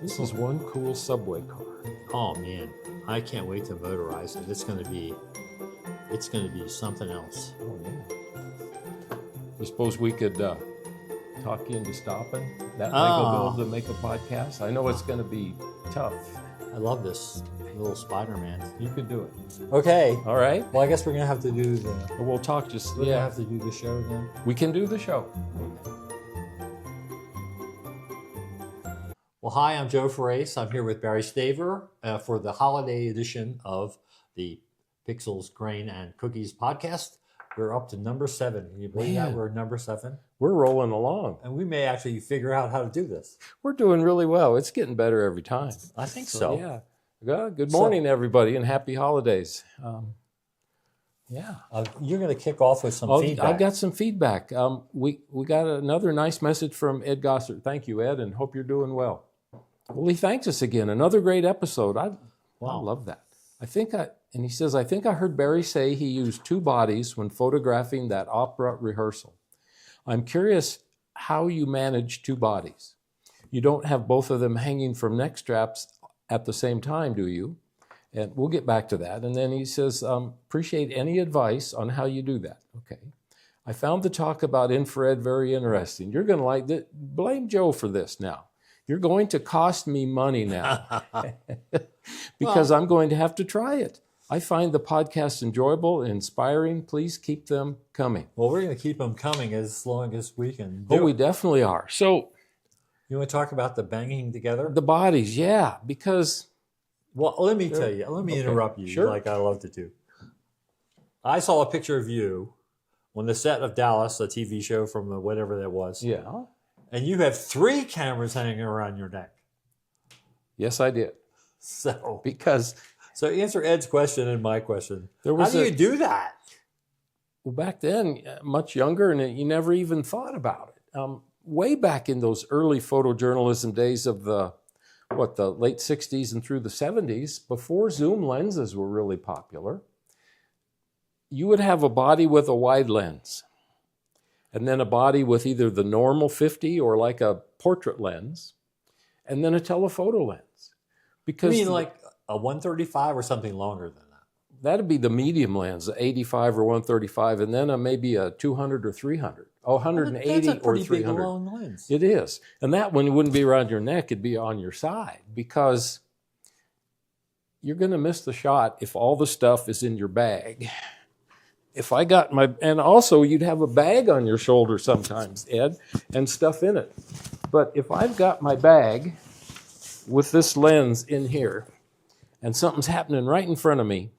This is one cool subway car. Oh man, I can't wait to motorize it. It's going to be something else. Oh yeah. You suppose we could talk you into stopping that Lego build to make a podcast? I know it's going to be tough. I love this little Spider-Man. You could do it. Okay. All right. Well, I guess we're going to have to do the... We'll talk just... We're going to have to do the show then. We can do the show. Well, hi, I'm Joe Farace. I'm here with Barry Staver for the holiday edition of the Pixels, Grain, and Cookies podcast. We're up to number 7. Can you believe that we're number 7? We're rolling along. And we may actually figure out how to do this. We're doing really well. It's getting better every time. I think so. Yeah. Good morning, everybody, and happy holidays. You're going to kick off with some feedback. I've got some feedback. We got another nice message from Ed Gossert. Thank you, Ed, and hope you're doing well. Well, he thanks us again. Another great episode. I love that. And he says, I think I heard Barry say he used 2 bodies when photographing that opera rehearsal. I'm curious how you manage 2 bodies. You don't have both of them hanging from neck straps at the same time, do you? And we'll get back to that. And then he says, appreciate any advice on how you do that. Okay. I found the talk about infrared very interesting. You're going to like it. Blame Joe for this now. You're going to cost me money now because I'm going to have to try it. I find the podcast enjoyable and inspiring. Please keep them coming. Well, we're going to keep them coming as long as we can do. We definitely are. So, you want to talk about the banging together? The bodies, yeah, because... Well, let me tell you. Let me interrupt you like I love to do. I saw a picture of you on the set of Dallas, a TV show from whatever that was. Yeah. And you have 3 cameras hanging around your neck. Yes, I did. So answer Ed's question and my question. How do you do that? Well, back then, much younger, and you never even thought about it. Way back in those early photojournalism days of the late 60s and through the 70s, before zoom lenses were really popular, you would have a body with a wide lens, and then a body with either the normal 50 or like a portrait lens, and then a telephoto lens. Because you mean like a 135 or something longer than that? That'd be the medium lens, 85 or 135, and then maybe a 200 or 300. 180 or 300. That's a pretty big long lens. It is. And that one wouldn't be around your neck, it'd be on your side, because you're going to miss the shot if all the stuff is in your bag. And also you'd have a bag on your shoulder sometimes, Ed, and stuff in it. But if I've got my bag with this lens in here, and something's happening right in front of me,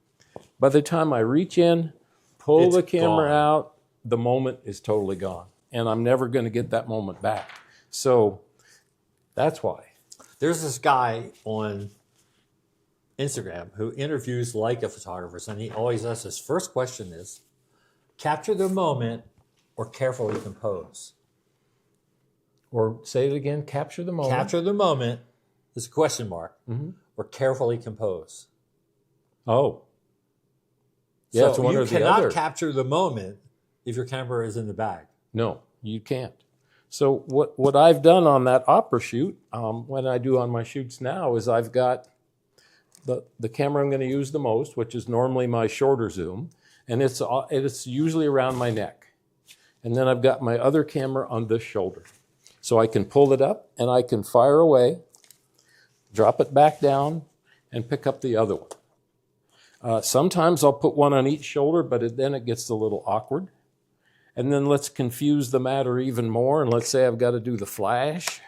by the time I reach in, pull the camera out, the moment is totally gone. And I'm never going to get that moment back. So that's why. There's this guy on Instagram who interviews Leica photographers, and he always asks his first question is, capture the moment or carefully compose? Or say it again, capture the moment. Capture the moment, this is a question mark, or carefully compose. Oh. Yeah, so it's one or the other. You cannot capture the moment if your camera is in the bag. No, you can't. So what I've done on that opera shoot, what I do on my shoots now, is I've got the camera I'm going to use the most, which is normally my shorter zoom, and it's usually around my neck. And then I've got my other camera on this shoulder. So I can pull it up, and I can fire away, drop it back down, and pick up the other one. Sometimes I'll put one on each shoulder, but then it gets a little awkward. And then let's confuse the matter even more, and let's say I've got to do the flash.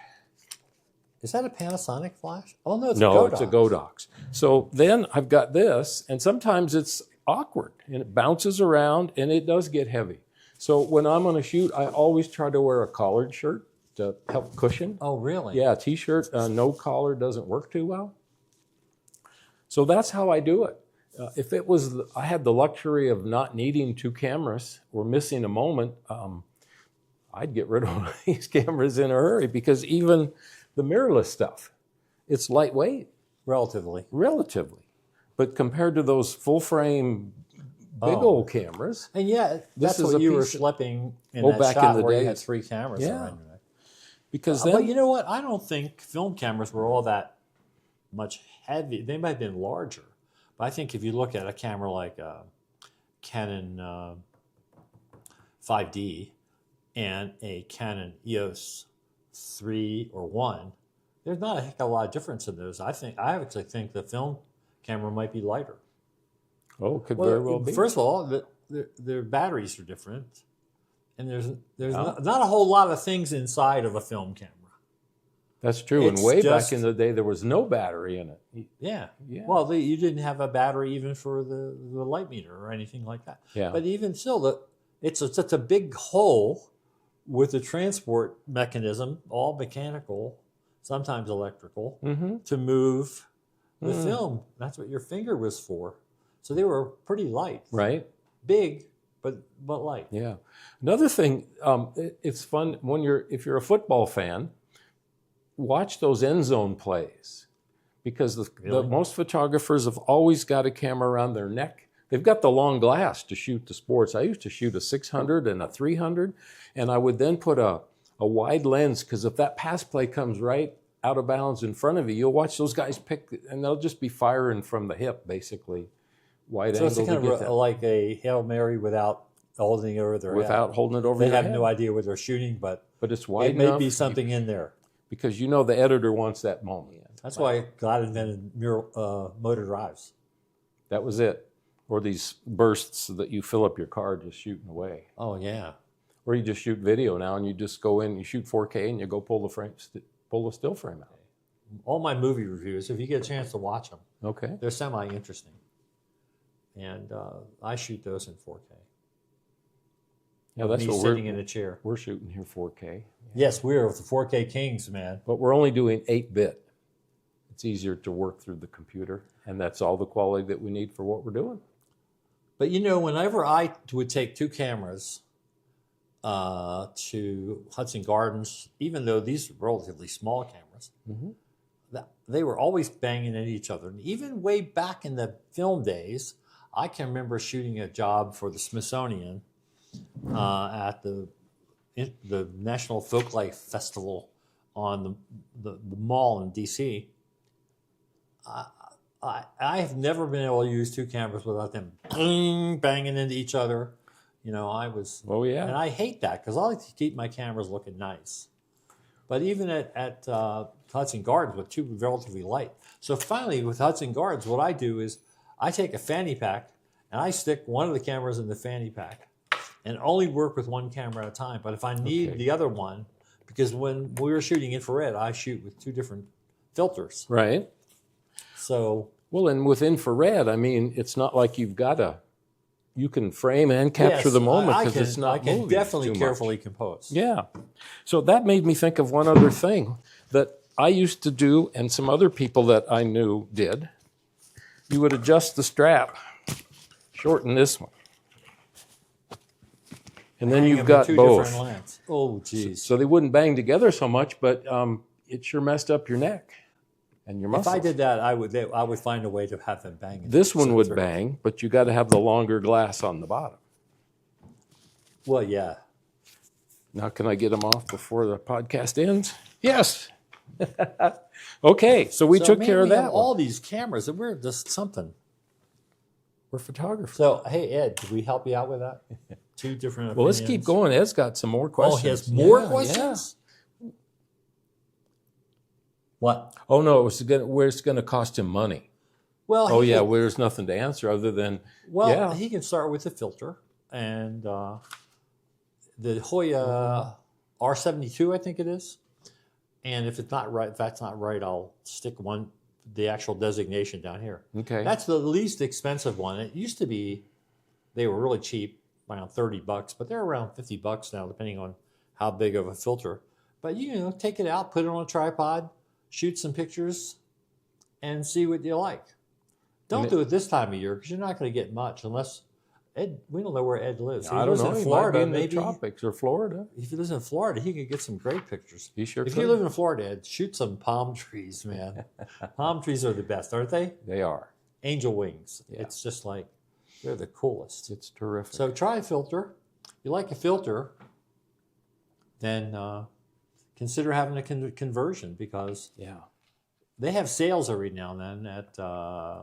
Is that a Panasonic flash? Oh, no, it's a Godox. So then I've got this, and sometimes it's awkward, and it bounces around, and it does get heavy. So when I'm on a shoot, I always try to wear a collared shirt to help cushion. Oh, really? Yeah, a T-shirt, no collar doesn't work too well. So that's how I do it. If it was, I had the luxury of not needing 2 cameras or missing a moment, I'd get rid of these cameras in a hurry, because even the mirrorless stuff, it's lightweight. Relatively. But compared to those full frame big old cameras. And yeah, that's what you were schlepping in that back shot in the where days. you had 3 cameras around your neck. Because then, but you know what? I don't think film cameras were all that much heavy. They might have been larger, but I think if you look at a camera like a Canon 5D and a Canon EOS 3 or 1, there's not a heck of a lot of difference in those. I actually think the film camera might be lighter. oh, could very well be. First of all, their batteries are different, and there's not a whole lot of things inside of a film camera. That's true. And way back in the day, there was no battery in it. Yeah. Well, you didn't have a battery even for the light meter or anything like that. Yeah. But even still, it's such a big hole with the transport mechanism, all mechanical, sometimes electrical, to move the film. That's what your finger was for. So they were pretty light. Right. Big, but light. Yeah. Another thing, it's fun if you're a football fan, watch those end zone plays, because the most photographers have always got a camera around their neck. They've got the long glass to shoot the sports. I used to shoot a 600 and a 300, and I would then put a wide lens, because if that pass play comes right out of bounds in front of you, you'll watch those guys pick, and they'll just be firing from the hip, basically. Wide so angle. It's kind of like a Hail Mary without holding it over their head. Without holding it over their head. They have no idea what they're shooting, but it's wide it may enough. be something in there. Because the editor wants that moment. That's why God invented motor drives. That was it. Or these bursts that you fill up your car just shooting away. Oh, yeah. Or you just shoot video now, and you just go in, you shoot 4K, and you go pull the still frame out. All my movie reviews, if you get a chance to watch them, okay, they're semi-interesting. And I shoot those in 4K. Yeah, that's what sitting in a chair. We're shooting here 4K. Yeah. Yes, we're the 4K kings, man. But we're only doing 8-bit. It's easier to work through the computer, and that's all the quality that we need for what we're doing. But whenever I would take two cameras to Hudson Gardens, even though these were relatively small cameras, they were always banging into each other. And even way back in the film days, I can remember shooting a job for the Smithsonian at the National Folklife Festival on the mall in D.C. I have never been able to use two cameras without them banging into each other. I was... Oh, yeah. And I hate that, because I like to keep my cameras looking nice. But even at Hudson Gardens, with two relatively light. So finally, with Hudson Gardens, what I do is I take a fanny pack, and I stick one of the cameras in the fanny pack, and only work with one camera at a time. But if I need the other one, because when we were shooting infrared, I shoot with two different filters. Right. So... Well, and with infrared, I mean, it's not like you can frame and capture the moment, because it's not I can moving definitely too much. carefully compose. Yeah. So that made me think of one other thing that I used to do, and some other people that I knew did. You would adjust the strap, shorten this one, and then you've got two both. different lengths. Oh, geez. So they wouldn't bang together so much, but it sure messed up your neck and your muscles. If I did that, I would find a way to have them bang. This one would bang, but you got to have the longer glass on the bottom. Well, yeah. Now, can I get them off before the podcast ends? Yes. Okay, so we took care of we that have one. all these cameras, and we're just something. We're photographers. So, hey, Ed, did we help you out with that? Two different Well, let's keep going. Ed's got some more questions. Oh, he has more Yeah, questions? yeah. What? Oh, no, it's going to cost him money. Well, Oh, yeah, well, there's nothing to answer other than, yeah. he can start with the filter, and the Hoya R72, I think it is. And if that's not right, I'll stick the actual designation down here. Okay. That's the least expensive one. It used to be, they were really cheap, around $30, but they're around $50 now, depending on how big of a filter. But take it out, put it on a tripod, shoot some pictures, and see what you like. Don't do it this time of year, because you're not going to get much unless Ed. We don't know where Ed lives. I don't know. In Florida, he might be in maybe. the tropics or Florida. If he lives in Florida, he could get some great pictures. He sure If could. you live in Florida, Ed, shoot some palm trees, man. Palm trees are the best, aren't they? They are. Angel wings. Yeah. It's just like, they're the coolest. It's terrific. So try a filter. If you like a filter, then consider having a conversion, because they have sales every now and then at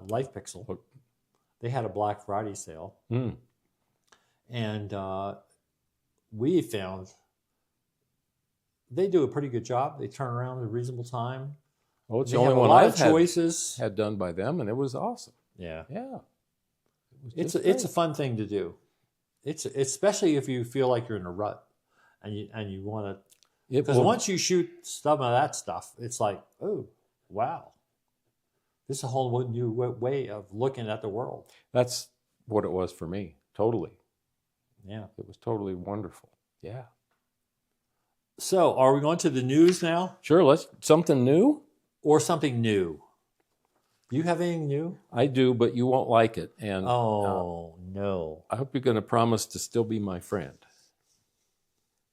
Life Pixel. They had a Black Friday sale. And we found they do a pretty good job. They turn around in a reasonable time. Oh, it's They the only have a one lot I've of choices. had done by them, and it was awesome. Yeah. Yeah. It's a fun thing to do. It's especially if you feel like you're in a rut and you want to, because once you shoot some of that stuff, it's like, oh wow, this is a whole new way of looking at the world. That's what it was for me. Totally. Yeah, it was totally wonderful. Yeah. So, are we going to the news now? Sure. Let's something new or something new. Do you have anything new? I do, but you won't like it. And no. I hope you're going to promise to still be my friend,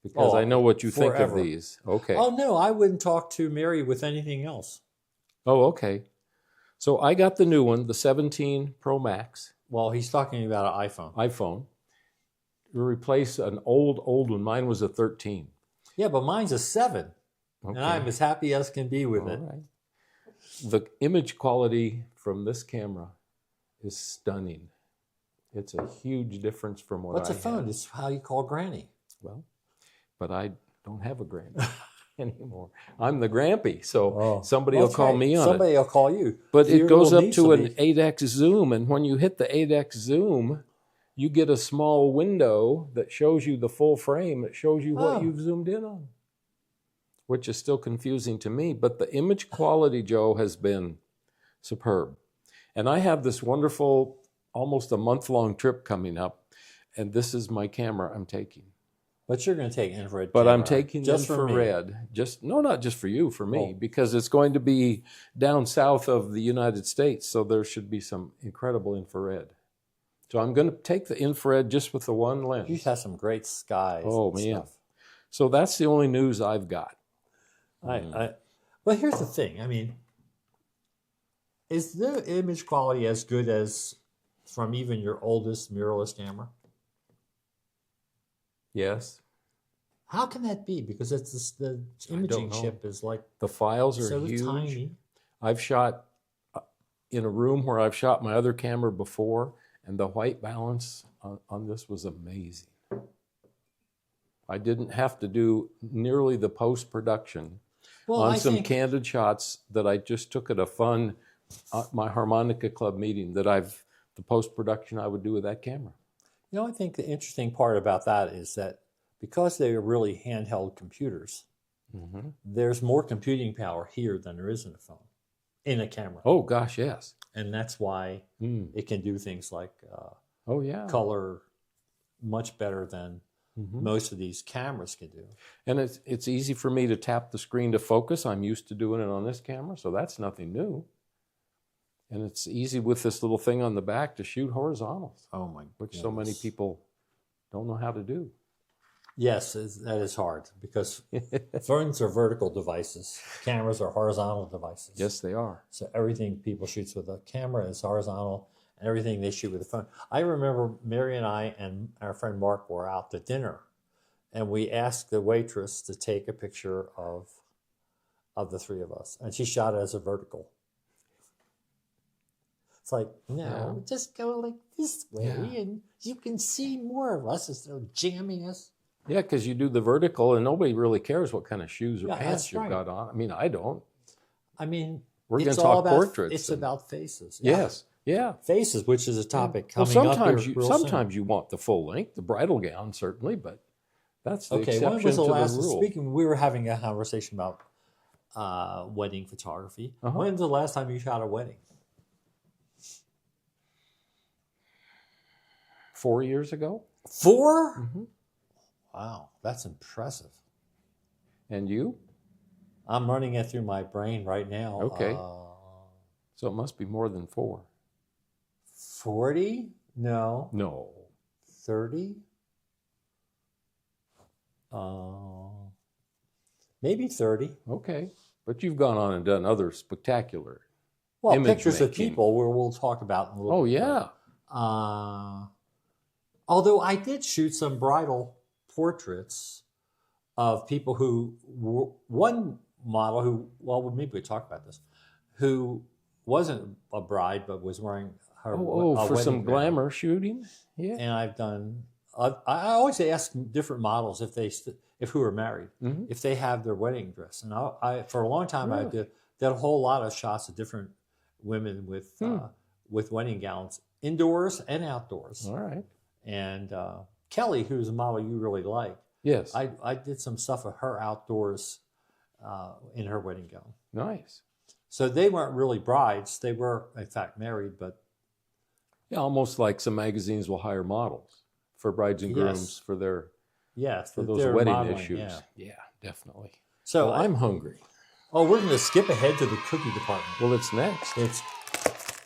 because I know what you think of these. Okay. Oh no, I wouldn't talk to Mary with anything else. Oh, okay. So I got the new one, the 17 Pro Max. Well, he's talking about an iPhone. iPhone. To replace an old one. Mine was a 13. Yeah, but mine's a 7. Okay. And I'm as happy as can be with it. Right. The image quality from this camera is stunning. It's a huge difference from what What's I a phone? had. It's how you call Granny. Well, but I don't have a Granny anymore. I'm the Grampy, so somebody will call me on it. Somebody will call you. But it goes up to an 8x zoom, and when you hit the 8x zoom, you get a small window that shows you the full frame. It shows you what you've zoomed in on, which is still confusing to me. But the image quality, Joe, has been superb. And I have this wonderful, almost a month-long trip coming up, and this is my camera I'm taking. But you're going to take infrared But camera. I'm taking just infrared. Not just for you, for me, Oh. because it's going to be down south of the United States, so there should be some incredible infrared. So I'm going to take the infrared just with the one lens. You have some great skies. Oh, and man. stuff. So that's the only news I've got. Well, here's the thing. I mean, is the image quality as good as from even your oldest mirrorless camera? Yes. How can that be? Because it's the imaging chip is like the files are so huge. tiny. I've shot in a room where I've shot my other camera before, and the white balance on this was amazing. I didn't have to do nearly the post-production on some candid shots that I just took at a fun, my harmonica club meeting, that the post-production I would do with that camera. You know, I think the interesting part about that is that because they are really handheld computers, there's more computing power here than there is in a phone, in a camera. Oh, gosh, yes. And that's why it can do things like color much better than most of these cameras can do. And it's easy for me to tap the screen to focus. I'm used to doing it on this camera, so that's nothing new. And it's easy with this little thing on the back to shoot horizontals. Oh my! Which so many people don't know how to do. Yes, that is hard, because phones are vertical devices. Cameras are horizontal devices. Yes, they are. So everything people shoots with a camera is horizontal, and everything they shoot with a phone. I remember Mary and I and our friend Mark were out to dinner, and we asked the waitress to take a picture of the three of us, and she shot it as a vertical. It's like, no, just go like this way, and you can see more of us instead of jamming us. Yeah, because you do the vertical, and nobody really cares what kind of shoes or pants you've right. got on. I mean, I don't. I mean, we're going to talk portraits. It's about faces. Yes, yeah. Faces, which is a topic coming up here real sometimes soon. you want the full length, the bridal gown, certainly, but that's the exception when was the to last, the rule. Speaking, we were having a conversation about wedding photography. When's the last time you shot a wedding? 4 years ago. 4? Mm-hmm. Wow, that's impressive. And you? I'm running it through my brain right now. Okay. So it must be more than 4. 40? No. No. 30? Maybe 30. Okay. But you've gone on and done other spectacular pictures of making. people where we'll talk about in a little bit. Yeah. Although I did shoot some bridal portraits of people who one model who, well, maybe we talk about this, who wasn't a bride but was wearing her a for some wedding gown. glamour shooting. Yeah. And I've done. I always ask different models if who are married, if they have their wedding dress. And I for a long time I did a whole lot of shots of different women with wedding gowns, indoors and outdoors. All right. And Kelly, who's a model you really like, Yes. I did some stuff of her outdoors in her wedding gown. Nice. So they weren't really brides; they were, in fact, married. But Yeah, almost like some magazines will hire models for brides and grooms for their for those they're wedding modeling, issues. yeah. Yeah, definitely. So Well, I'm hungry. Oh, we're going to skip ahead to the cookie department. Well, it's next. It's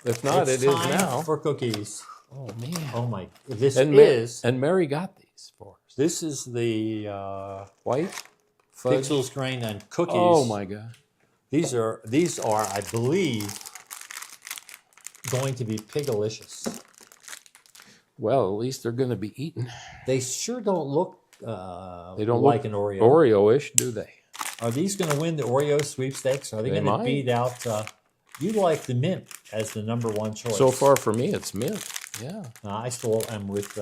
If not, it's it is time now. for cookies. Oh man. Oh my! This And is and Mary got these for us. this is the White fudge. Pixels grain and cookies. Oh my God. These are I believe going to be pigalicious. Well, at least they're going to be eaten. They sure don't look They don't like look an Oreo. Oreo-ish, do they? Are these going to win the Oreo sweepstakes? Are they going to might. beat out? You like the mint as the number one choice. So far for me, it's mint. Yeah. I still am with.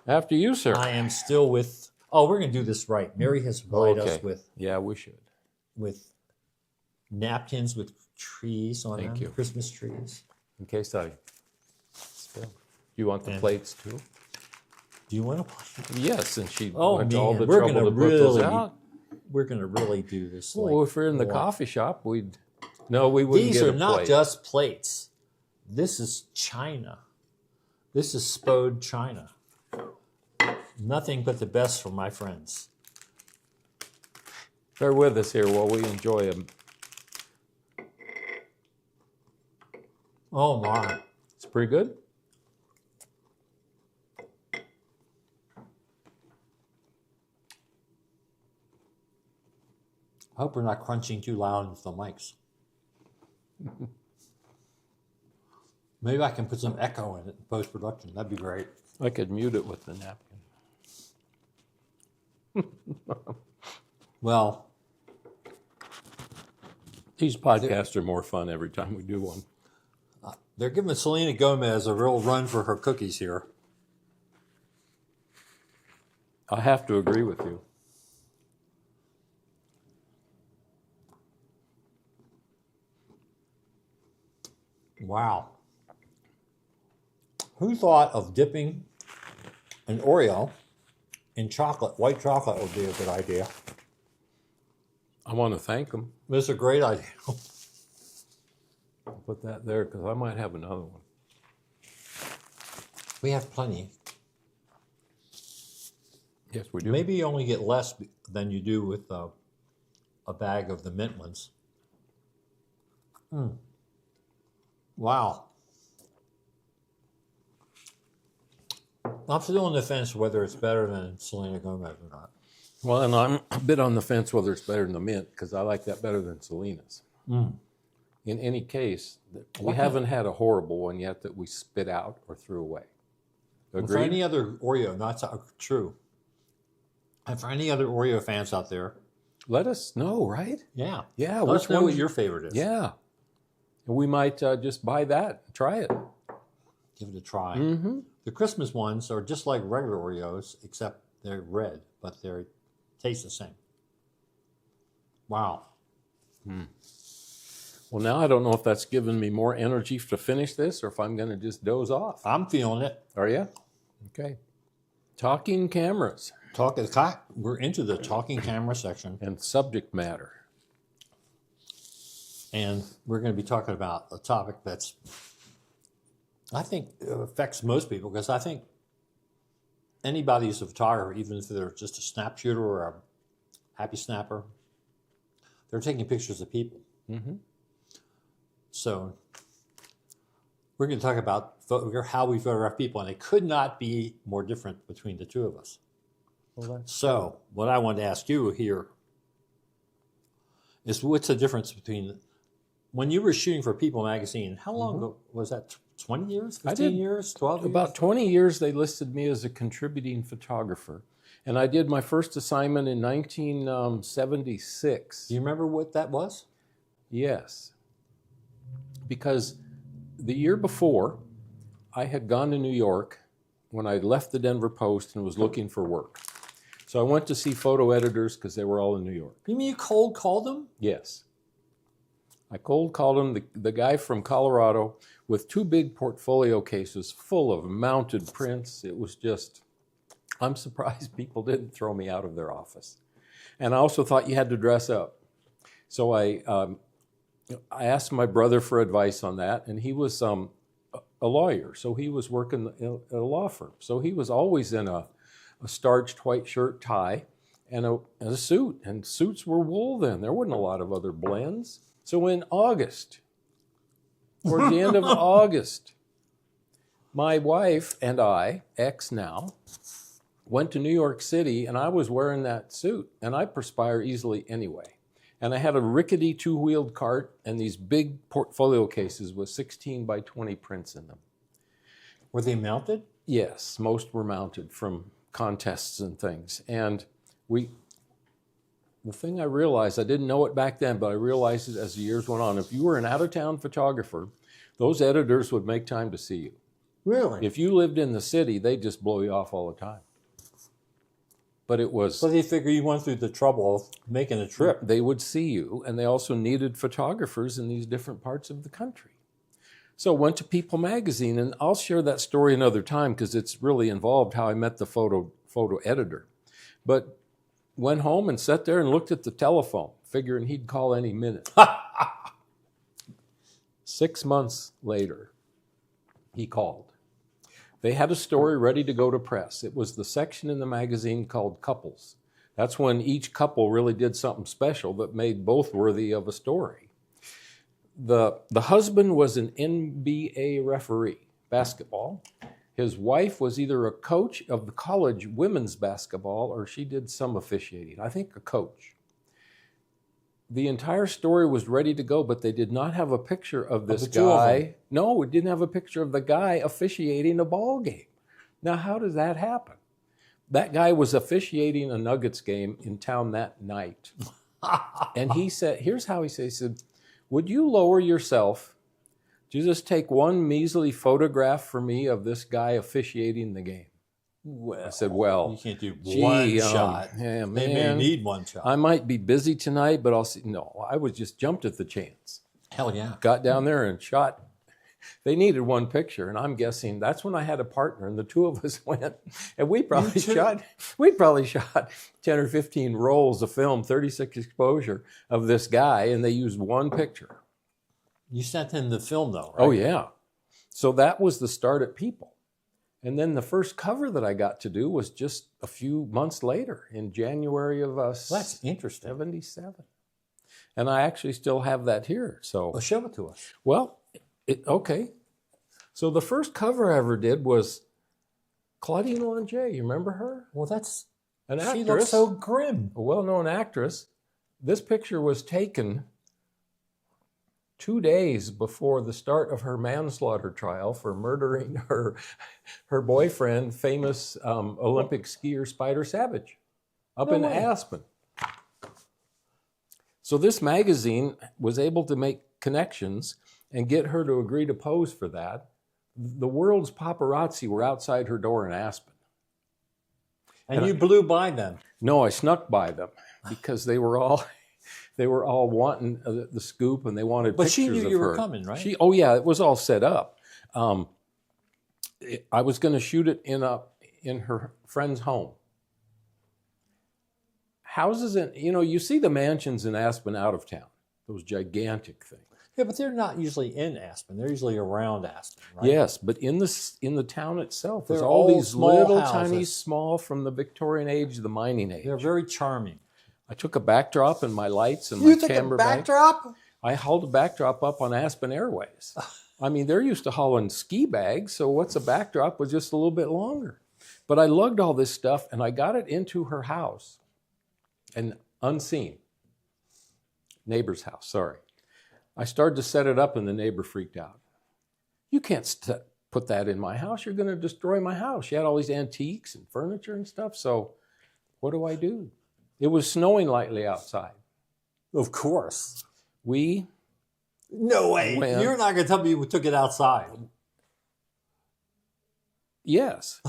After you, sir. I am still with. Oh, we're going to do this right. Mary has supplied us with Yeah, we should. napkins with trees on them. Thank you. Christmas trees. In case I spill. You want the And- plates too? Do you want to? Yes, and she Oh, went to all man, the we're trouble gonna to put those really- out. We're going to really do this. Well, if we're in the coffee shop, we'd. No, we wouldn't These get are a not plate. just plates. This is china. This is Spode china. Nothing but the best for my friends. Bear with us here while we enjoy them. Oh my! It's pretty good. I hope we're not crunching too loud into the mics. Maybe I can put some echo in it in post-production. That'd be great. I could mute it with the napkin. Well, These podcasts are more fun every time we do one. they're giving Selena Gomez a real run for her cookies here. I have to agree with you. Wow. Who thought of dipping an Oreo in chocolate? White chocolate would be a good idea. I want to thank them. It's a great idea. I'll put that there because I might have another one. We have plenty. Yes, we do. Maybe you only get less than you do with a bag of the mint ones. Wow. I'm still on the fence whether it's better than Selena Gomez or not. Well, and I'm a bit on the fence whether it's better than the mint because I like that better than Selena's. In any case, we haven't had a horrible one yet that we spit out or threw away. For Agreed? any other Oreo, not true. And for any other Oreo fans out there, Let us know, right? yeah. Yeah. Let us know one what your favorite is. Yeah. And we might just buy that and try it. Give it a try. Mm-hmm. The Christmas ones are just like regular Oreos, except they're red, but they taste the same. Wow. Well, now I don't know if that's given me more energy to finish this or if I'm going to just doze off. I'm feeling it. Are you? Okay. Talking cameras We're into the talking camera section, and subject matter. and we're going to be talking about a topic that's, I think, affects most people, because I think anybody who's a photographer, even if they're just a snap shooter or a happy snapper, they're taking pictures of people. Mm-hmm. So we're going to talk about how we photograph people, and it could not be more different between the two of us. Well, So what I wanted to ask you here is, what's the difference between when you were shooting for People magazine? How long ago was that? 20 years? 15 years? 12 years? About 20 years they listed me as a contributing photographer. And I did my first assignment in 1976. Do you remember what that was? Yes. Because the year before, I had gone to New York when I left the Denver Post and was looking for work. So I went to see photo editors because they were all in New York. You mean you cold called them? Yes. I cold called him, the guy from Colorado, with 2 big portfolio cases full of mounted prints. It was just, I'm surprised people didn't throw me out of their office. And I also thought you had to dress up. So I asked my brother for advice on that, and he was a lawyer, so he was working at a law firm. So he was always in a starched white shirt, tie, and a suit. And suits were wool then. There wasn't a lot of other blends. So in August, towards the end of August, my wife and I, ex now, went to New York City, and I was wearing that suit, and I perspire easily anyway. And I had a rickety 2-wheeled cart and these big portfolio cases with 16 by 20 prints in them. Were they mounted? Yes, most were mounted from contests and things. And the thing I realized, I didn't know it back then, but I realized it as the years went on. If you were an out-of-town photographer, those editors would make time to see you. Really? If you lived in the city, they'd just blow you off all the time. But it was... So they figure you went through the trouble of making a trip. They would see you, and they also needed photographers in these different parts of the country. So I went to People magazine, and I'll share that story another time because it's really involved how I met the photo editor. But went home and sat there and looked at the telephone, figuring he'd call any minute. 6 months later, he called. They had a story ready to go to press. It was the section in the magazine called Couples. That's when each couple really did something special that made both worthy of a story. The husband was an NBA referee, basketball. His wife was either a coach of the college women's basketball or she did some officiating, I think a coach. The entire story was ready to go, but they did not have a picture of this guy. No, it didn't have a picture of the guy officiating a ball game. Now, how does that happen? That guy was officiating a Nuggets game in town that night. And he said, here's how he said, would you lower yourself to just take one measly photograph for me of this guy officiating the game? Well, I said, well, you can't do one shot. Yeah, they may need one shot. I might be busy tonight, but I'll see. No, I was just jumped at the chance. Hell yeah. Got down there and shot. They needed one picture, and I'm guessing that's when I had a partner, and the two of us went, and we probably shot 10 or 15 rolls of film, 36 exposure of this guy, and they used one picture. You sent in the film, though, right? Oh, yeah. So that was the start at People. And then the first cover that I got to do was just a few months later, in January of That's interesting. 77. And I actually still have that here. So, Well, show it to us. well, okay. So the first cover I ever did was Claudine Longet. You remember her? Well, that's... An She actress. looks so grim. A well-known actress. This picture was taken 2 days before the start of her manslaughter trial for murdering her boyfriend, famous Olympic skier Spider Savage, up in Aspen. So this magazine was able to make connections and get her to agree to pose for that. The world's paparazzi were outside her door in Aspen. And you blew by them. No, I snuck by them because they were all wanting the scoop, and they wanted But pictures she knew of you her. were coming, right? Oh yeah, it was all set up. I was going to shoot it in her friend's home. Houses you see the mansions in Aspen out of town, those gigantic things. Yeah, but they're not usually in Aspen. They're usually around Aspen, right? Yes, but in the town itself, there's They're all all these small little houses. tiny small from the Victorian age, the mining age. They're very charming. I took a backdrop and my lights and You my took a camera bag. backdrop? I hauled a backdrop up on Aspen Airways. I mean, they're used to hauling ski bags, so what's a backdrop was just a little bit longer. But I lugged all this stuff and I got it into her house, and unseen. Neighbor's house, sorry. I started to set it up and the neighbor freaked out. You can't put that in my house. You're going to destroy my house. She had all these antiques and furniture and stuff. So What do I do? It was snowing lightly outside. Of course. We No way. went- You're not going to tell me you took it outside. Yes.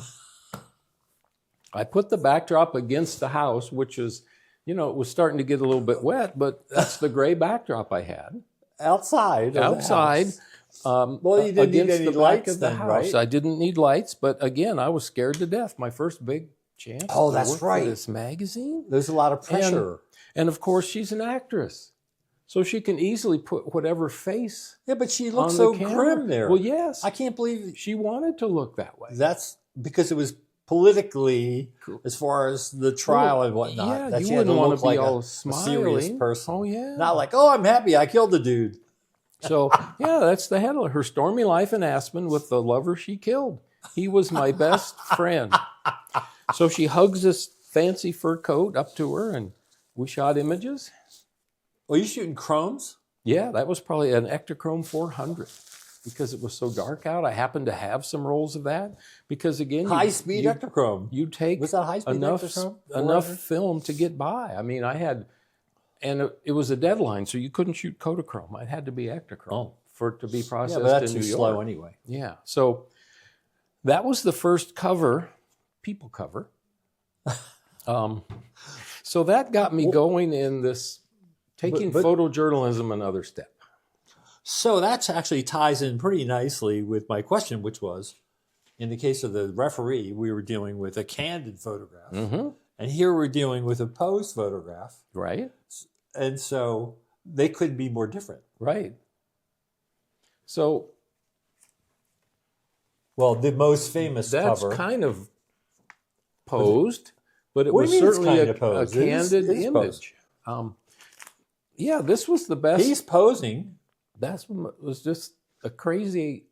I put the backdrop against the house, which is, it was starting to get a little bit wet, but that's the gray backdrop I had. Outside. Outside. Well, you didn't need against any the back lights of the then, house. right? I didn't need lights, but again, I was scared to death. My first big chance Oh, to that's work right. for this magazine. There's a lot of pressure. And of course, she's an actress. So she can easily put whatever face Yeah, but she on looks the so camera. grim there. Well, yes. I can't believe She wanted to look that way. that's because it was politically, as far as the trial and whatnot. Yeah, that you she had to wouldn't want look to be like all a smiling. serious person. Oh, yeah. Not like, oh, I'm happy I killed the dude. So, yeah, that's the headline. Her stormy life in Aspen with the lover she killed. He was my best friend. So she hugs this fancy fur coat up to her, and we shot images. Well, you shooting chromes? Yeah, that was probably an Ektachrome 400 because it was so dark out. I happened to have some rolls of that because, again, High-speed Ektachrome. you take Was that high-speed enough Ektachrome? enough 400? film to get by. I mean, I had, and it was a deadline, so you couldn't shoot Kodachrome. It had to be Ektachrome for it to be Yeah, processed but that's in too New York. slow anyway. Yeah, so that was the first cover, people cover. So that got me going in this taking but- photojournalism another step. So that actually ties in pretty nicely with my question, which was, in the case of the referee, we were dealing with a candid photograph. Mm-hmm. And here we're dealing with a posed photograph. Right, And so they couldn't be more different. right. So Well, the most famous that's cover. kind of posed, but it What was do you mean it's certainly kind a of posed? It is- candid it is image. Yeah, this was the best. He's posing. That was just a crazy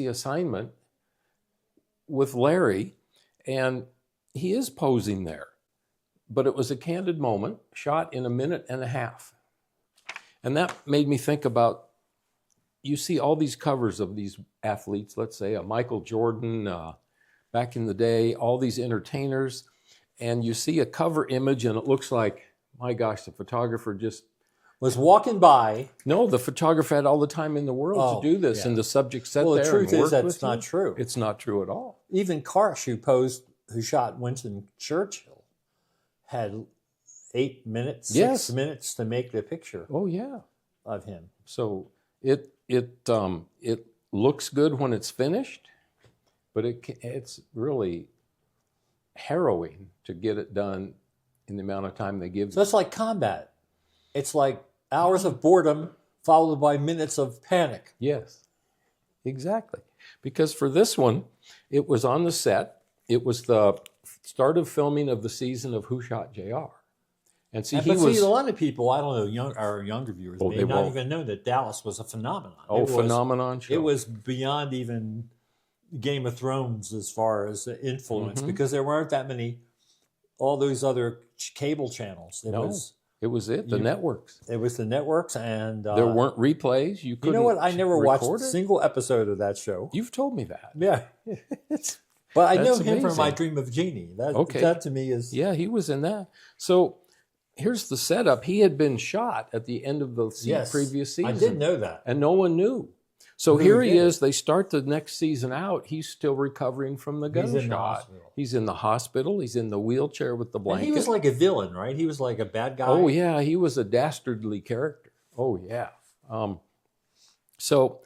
assignment with Larry, and he is posing there. But it was a candid moment, shot in a minute and a half. And that made me think about, you see all these covers of these athletes, let's say a Michael Jordan, back in the day, all these entertainers, and you see a cover image and it looks like, my gosh, the photographer just, Was walking by. no, the photographer had all the time in the world Oh, to do this, yeah. and the subject sat Well, the there truth and is worked that's with not you. true. It's not true at all. Even Karsh, who shot Winston Churchill, had 8 minutes, 6 Yes. minutes to make the picture Oh yeah. of him. So it looks good when it's finished, but it's really harrowing to get it done in the amount of time they give So you. it's like combat. It's like hours of boredom followed by minutes of panic. Yes, exactly. Because for this one, it was on the set. It was the start of filming of the season of Who Shot JR. And see, But a lot of people, I don't know, our younger viewers Oh, may they not won't. even know that Dallas was a phenomenon. oh, It was- phenomenon show. It was beyond even Game of Thrones as far as the influence, because there weren't that many, all those other cable channels. It No. was the networks. it was the networks, and There weren't replays. You You couldn't know what? I never watched record a it. single episode of that show. You've told me that. Yeah, It's, but I know That's him from My amazing. Dream of Jeannie. That Okay. that to me is yeah, he was in that. So here's the setup. He had been shot at the end of the yes. previous season. I didn't know that. And no one knew. So Who here he did? is. They start the next season out. He's still recovering from the He's in the gunshot. hospital. He's in the hospital. He's in the wheelchair with the And blanket. he was like a villain, right? He was like a bad guy. Oh, yeah. He was a dastardly character. Oh, yeah. So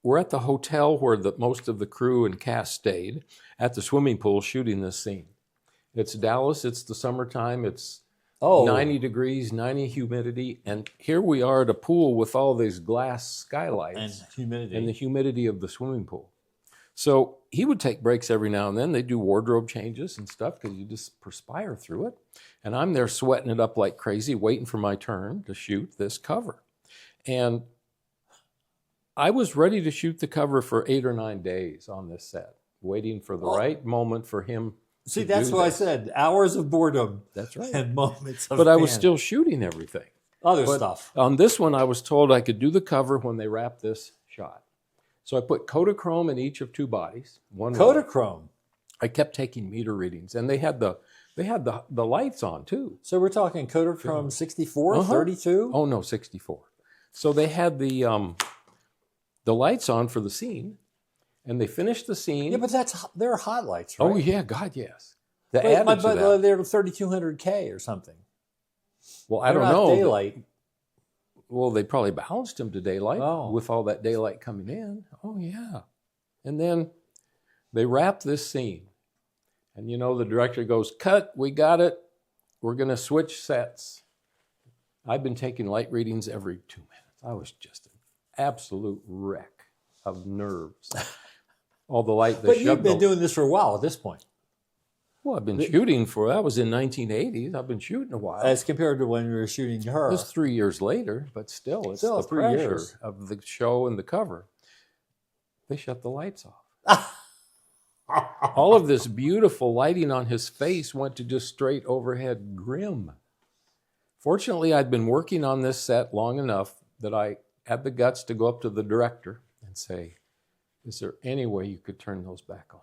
we're at the hotel where most of the crew and cast stayed at the swimming pool shooting this scene. It's Dallas. It's the summertime. It's Oh, 90 degrees, 90 humidity. And here we are at a pool with all these glass skylights and humidity. and the humidity of the swimming pool. So he would take breaks every now and then. They do wardrobe changes and stuff because you just perspire through it. And I'm there sweating it up like crazy, waiting for my turn to shoot this cover. And I was ready to shoot the cover for 8 or 9 days on this set, waiting for the right moment for him. See, to that's do what I this. said. Hours of boredom That's right. and moments of But I was panic. still shooting everything. Other But stuff. on this one, I was told I could do the cover when they wrap this shot. So I put Kodachrome in each of 2 bodies. One row. Kodachrome. I kept taking meter readings, and they had the They had the lights on too. So we're talking Kodachrome 64, 32? Oh no, 64. So they had the lights on for the scene, and they finished the scene. Yeah, but they're hot lights, right? Oh yeah, God, yes. They But added to that. they're 3200K or something. Well, I They're don't not know. daylight. Well, they probably balanced them to daylight Oh. with all that daylight coming in. Oh yeah. And then they wrap this scene. And you know, the director goes, "Cut, we got it. We're going to switch sets." I've been taking light readings every 2 minutes. I was just an absolute wreck of nerves. All the light. But you've been doing this for a while at this point. Well, I've been shooting that was in 1980s. I've been shooting a while. As compared to when we were shooting her. It was 3 years later, but still, it's the 3 pressure years. of the show and the cover. They shut the lights off. All of this beautiful lighting on his face went to just straight overhead grim. Fortunately, I'd been working on this set long enough that I had the guts to go up to the director and say, "Is there any way you could turn those back on?"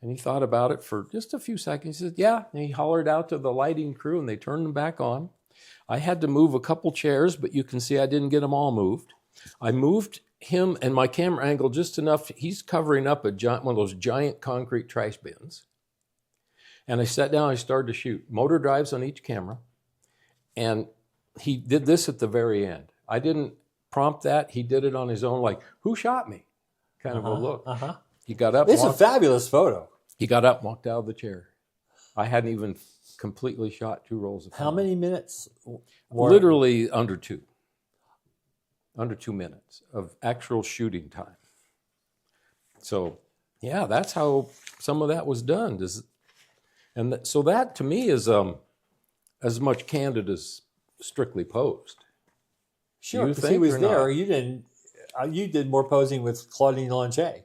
And he thought about it for just a few seconds. He said, "Yeah." And he hollered out to the lighting crew, and they turned them back on. I had to move a couple chairs, but you can see I didn't get them all moved. I moved him and my camera angle just enough. He's covering up one of those giant concrete trash bins. And I sat down, I started to shoot. Motor drives on each camera. And he did this at the very end. I didn't prompt that. He did it on his own, like, "Who shot me?" kind of a look. He got up. It's a fabulous photo. He got up, walked out of the chair. I hadn't even completely shot 2 rolls of film. How many minutes? Literally under 2. Under 2 minutes of actual shooting time. So, yeah, that's how some of that was done. So that, to me, is as much candid as strictly posed. Sure, because he was there. You didn't. You did more posing with Claudine Lange.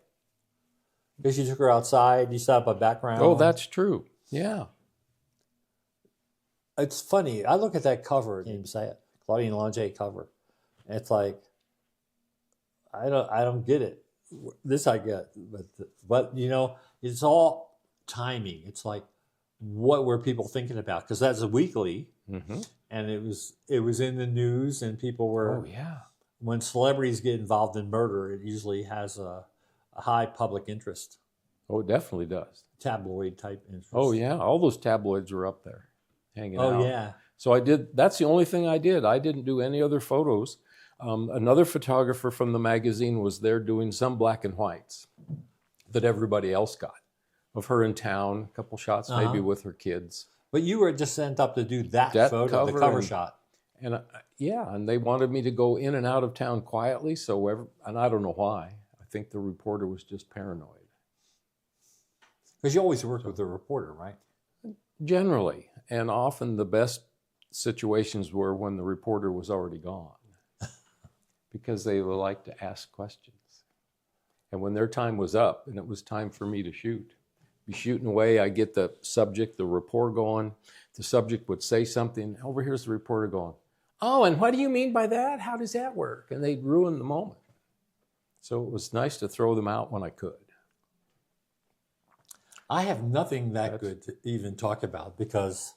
Because you took her outside, you set up a background. Oh, that's true. Yeah. It's funny. I look at that cover, I can't even say it, Claudine Lange cover. And it's like, I don't get it. This I get. But you know, it's all timing. It's like, what were people thinking about? Because that's a weekly. Mm-hmm. And it was in the news, and people were. Oh, yeah. When celebrities get involved in murder, it usually has a high public interest. Oh, it definitely does. Tabloid type interest. Oh, yeah. All those tabloids were up there hanging out. Oh, yeah. So that's the only thing I did. I didn't do any other photos. Another photographer from the magazine was there doing some black and whites that everybody else got of her in town, a couple shots maybe with her kids. But you were just sent up to do that photo, the cover shot. And and they wanted me to go in and out of town quietly. And I don't know why. I think the reporter was just paranoid. Because you always work with the reporter, right? Generally. And often the best situations were when the reporter was already gone. Because they would like to ask questions. And when their time was up and it was time for me to shoot, be shooting away, I get the subject, the rapport going. The subject would say something. Over here's the reporter going, "Oh, and what do you mean by that? How does that work?" And they'd ruin the moment. So it was nice to throw them out when I could. I have nothing that good to even talk about because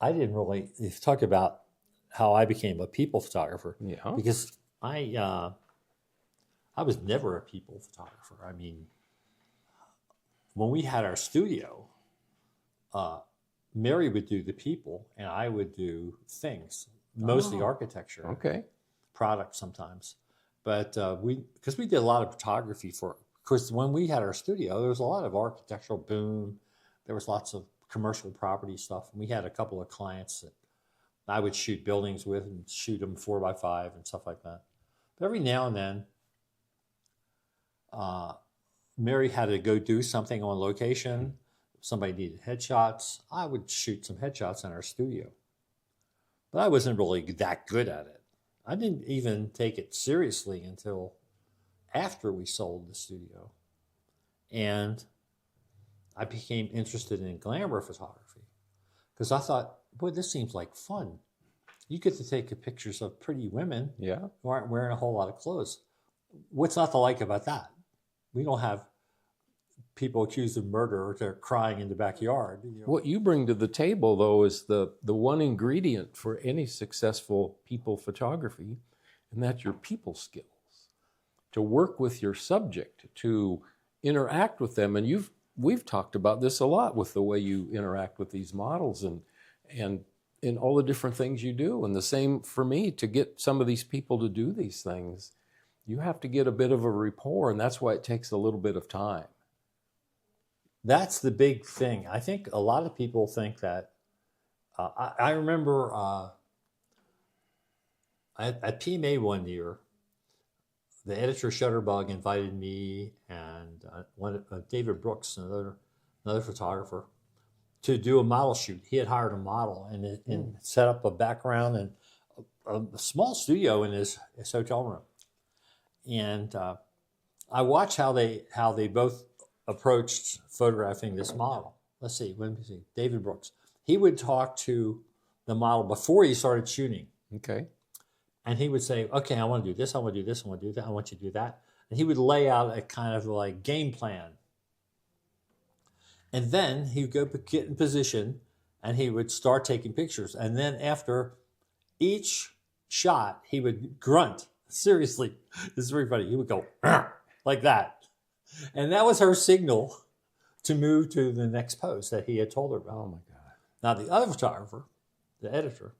I didn't really talk about how I became a people photographer. Yeah. Because I was never a people photographer. I mean, when we had our studio, Mary would do the people and I would do things, mostly architecture. Okay. Products sometimes. But because we did a lot of photography because when we had our studio, there was a lot of architectural boom. There was lots of commercial property stuff. And we had a couple of clients that I would shoot buildings with and shoot them 4x5 and stuff like that. But every now and then, Mary had to go do something on location. Somebody needed headshots. I would shoot some headshots in our studio. But I wasn't really that good at it. I didn't even take it seriously until after we sold the studio. And I became interested in glamour photography because I thought, boy, this seems like fun. You get to take pictures of pretty women who aren't wearing a whole lot of clothes. What's not to like about that? We don't have people accused of murder are crying in the backyard. What you bring to the table, though, is the one ingredient for any successful people photography, and that's your people skills. To work with your subject, to interact with them. And we've talked about this a lot with the way you interact with these models and all the different things you do. And the same for me, to get some of these people to do these things, you have to get a bit of a rapport, and that's why it takes a little bit of time. That's the big thing. I think a lot of people think that, I remember at PMA one year, the editor of Shutterbug invited me and David Brooks, another photographer, to do a model shoot. He had hired a model and set up a background and a small studio in his hotel room. And I watched how they both approached photographing this model. Let me see. David Brooks. He would talk to the model before he started shooting. Okay. And he would say, okay, I want to do this, I want to do this, I want to do that, I want you to do that. And he would lay out a kind of like game plan. And then he would go get in position and he would start taking pictures. And then after each shot, he would grunt. Seriously, this is very funny. He would go like that. And that was her signal to move to the next pose that he had told her about. Oh my God. Now the other photographer, the editor,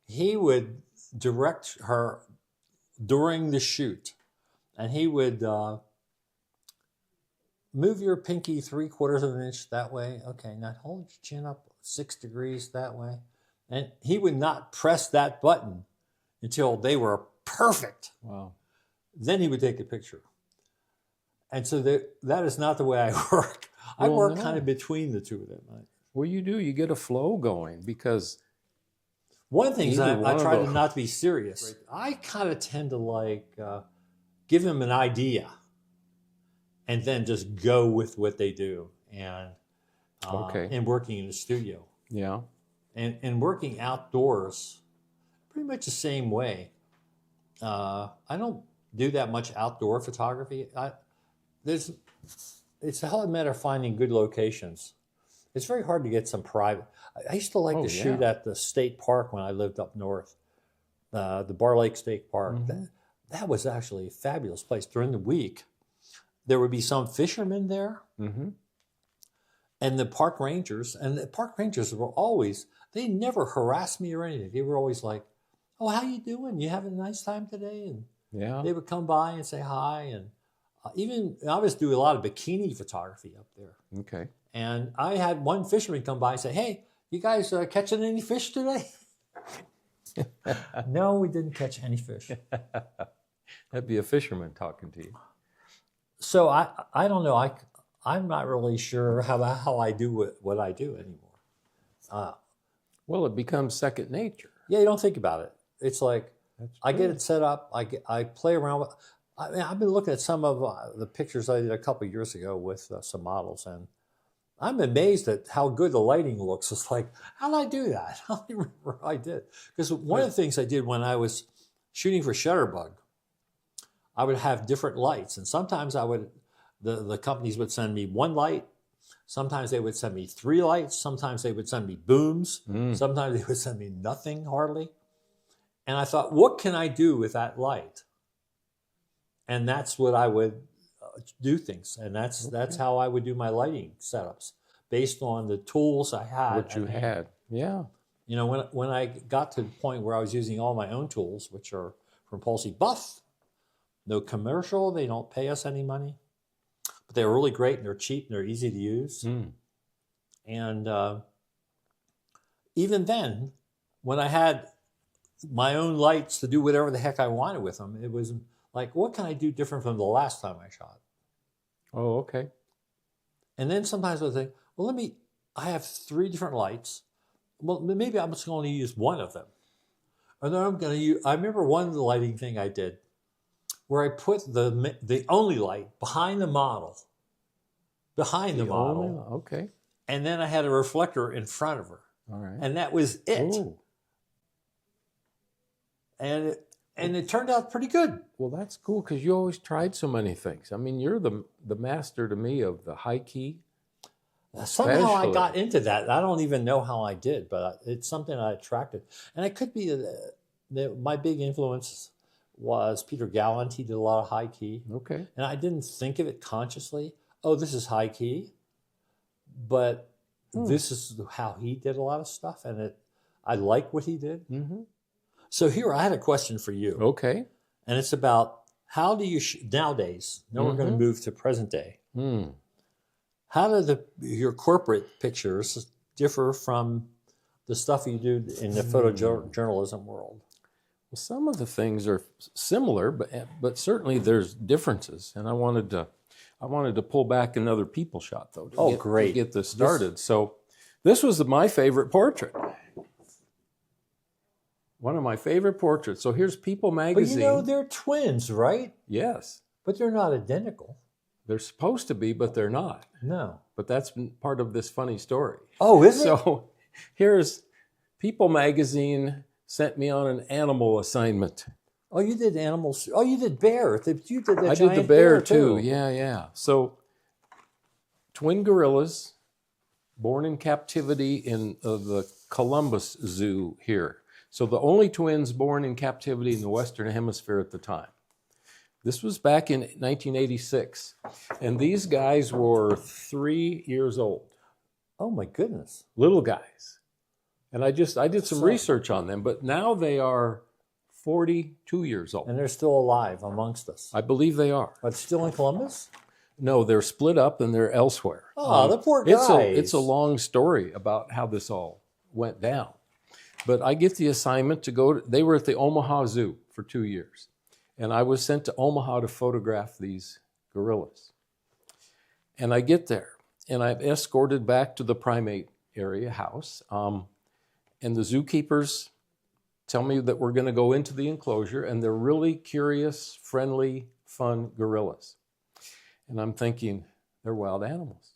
he would direct her during the shoot, and he would move your pinky 3/4 of an inch that way. Okay, now hold your chin up 6 degrees that way. And he would not press that button until they were perfect. Wow. Then he would take a picture. And so that is not the way I work. I work kind of between the two of them. Well, you do. You get a flow going because one of the things I try to not to be serious. I kind of tend to give them an idea and then just go with what they do. And and working in the studio. Yeah. And working outdoors, pretty much the same way. I don't do that much outdoor photography. It's a hell of a matter of finding good locations. It's very hard to get some private. I used to like to shoot at the state park when I lived up north, the Bar Lake State Park. Mm-hmm. That was actually a fabulous place. During the week, there would be some fishermen there, mm-hmm. and the park rangers. And the park rangers were always, they never harassed me or anything. They were always like, oh, how you doing? You having a nice time today? And they would come by and say hi. And I was doing a lot of bikini photography up there. Okay. And I had one fisherman come by and say, hey, you guys catching any fish today? No, we didn't catch any fish. That'd be a fisherman talking to you. So I don't know. I'm not really sure how I do what I do anymore. Well, it becomes second nature. Yeah, you don't think about it. It's like I get it set up. I play around with. I've been looking at some of the pictures I did a couple of years ago with some models, and I'm amazed at how good the lighting looks. It's like, how did I do that? I don't even remember how I did. Because one of the things I did when I was shooting for Shutterbug, I would have different lights. And sometimes the companies would send me one light. Sometimes they would send me 3 lights. Sometimes they would send me booms. Sometimes they would send me nothing hardly. And I thought, what can I do with that light? And that's what I would do things. And that's how I would do my lighting setups based on the tools I had. What you had, yeah. You know, when I got to the point where I was using all my own tools, which are from Palsy Buff, no commercial, they don't pay us any money, but they're really great and they're cheap and they're easy to use. And even then, when I had my own lights to do whatever the heck I wanted with them, it was like, what can I do different from the last time I shot? Oh, okay. And then sometimes I think, well, I have 3 different lights. Well, maybe I'm just going to use one of them. And then I'm going to use, I remember one lighting thing I did where I put the only light behind the model. Okay. And then I had a reflector in front of her. All right. And that was it. Ooh. And and it turned out pretty good. Well, that's cool because you always tried so many things. I mean, you're the master to me of the high key. Somehow I Especially. got into that. I don't even know how I did, but it's something I attracted. And it could be my big influence was Peter Gallant. He did a lot of high key. Okay. And I didn't think of it consciously. Oh, this is high key. But this is how he did a lot of stuff. And I like what he did. Mm-hmm. So here, I had a question for you. Okay. And it's about how do you, nowadays, now we're going to move to present day. How do your corporate pictures differ from the stuff you do in the photojournalism world? Well, some of the things are similar, but certainly there's differences. And I wanted to pull back another people shot though. To get this started. So this was my favorite portrait. One of my favorite portraits. So here's People magazine. But you know, they're twins, right? Yes. But they're not identical. They're supposed to be, but they're not. No. But that's part of this funny story. Oh, is it? So here's People magazine sent me on an animal assignment. Oh, you did animals. Oh, you did bear. You did the I giant did the bear too. Yeah. So twin gorillas born in captivity in the Columbus Zoo here. So the only twins born in captivity in the Western Hemisphere at the time. This was back in 1986. And these guys were 3 years old. Oh, my goodness. Little guys. And I did some research on them, but now they are 42 years old. And they're still alive amongst us. I believe they are. But still in Columbus? No, they're split up and they're elsewhere. Oh, the poor guys. It's a long story about how this all went down. But I get the assignment to go. They were at the Omaha Zoo for 2 years. And I was sent to Omaha to photograph these gorillas. And I get there, and I'm escorted back to the primate area house. And the zookeepers tell me that we're going to go into the enclosure, and they're really curious, friendly, fun gorillas. And I'm thinking, they're wild animals.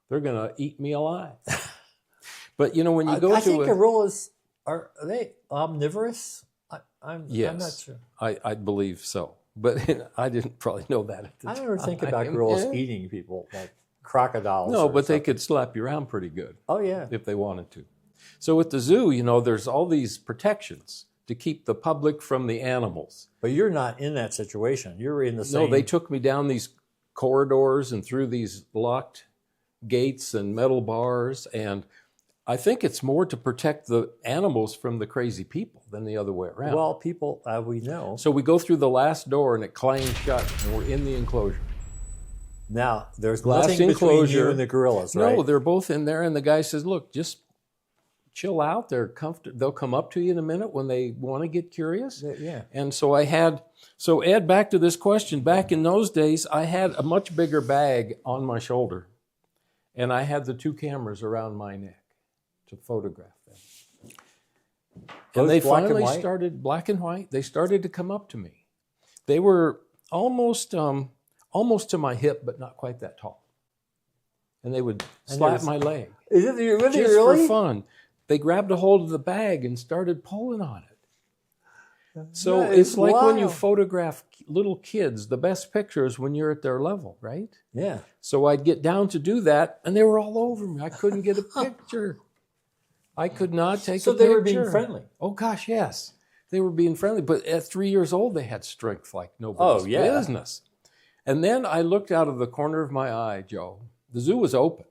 They're going to eat me alive. But, you know, when you go I think gorillas, are they omnivorous? I'm not sure. I believe so. But I didn't probably know that at the time. I never think about gorillas eating people like crocodiles. No, but they could slap you around pretty good. Oh, yeah. If they wanted to. So at the zoo, you know, there's all these protections to keep the public from the animals. But you're not in that situation. You're in the same... No, they took me down these corridors and through these locked gates and metal bars, and I think it's more to protect the animals from the crazy people than the other way around. Well, people, we know. So we go through the last door and it clangs shut and we're in the enclosure. Now, there's Glass nothing between enclosure. you and the gorillas, right? No, they're both in there, and the guy says, look, just chill out. They're comfortable. They'll come up to you in a minute when they want to get curious. Yeah. And so Ed, back to this question, back in those days, I had a much bigger bag on my shoulder, and I had the 2 cameras around my neck to photograph them. And they finally started, black and white, they started to come up to me. They were almost to my hip, but not quite that tall. And they would slap my leg. Is it really? Just for fun. They grabbed a hold of the bag and started pulling on it. So it's like when you photograph little kids, the best picture is when you're at their level, right? Yeah. So I'd get down to do that, and they were all over me. I couldn't get a picture. I could not take a picture. So they were being friendly. Oh, gosh, yes. They were being friendly. But at 3 years old, they had strength like nobody's business. And then I looked out of the corner of my eye, Joe. The zoo was open.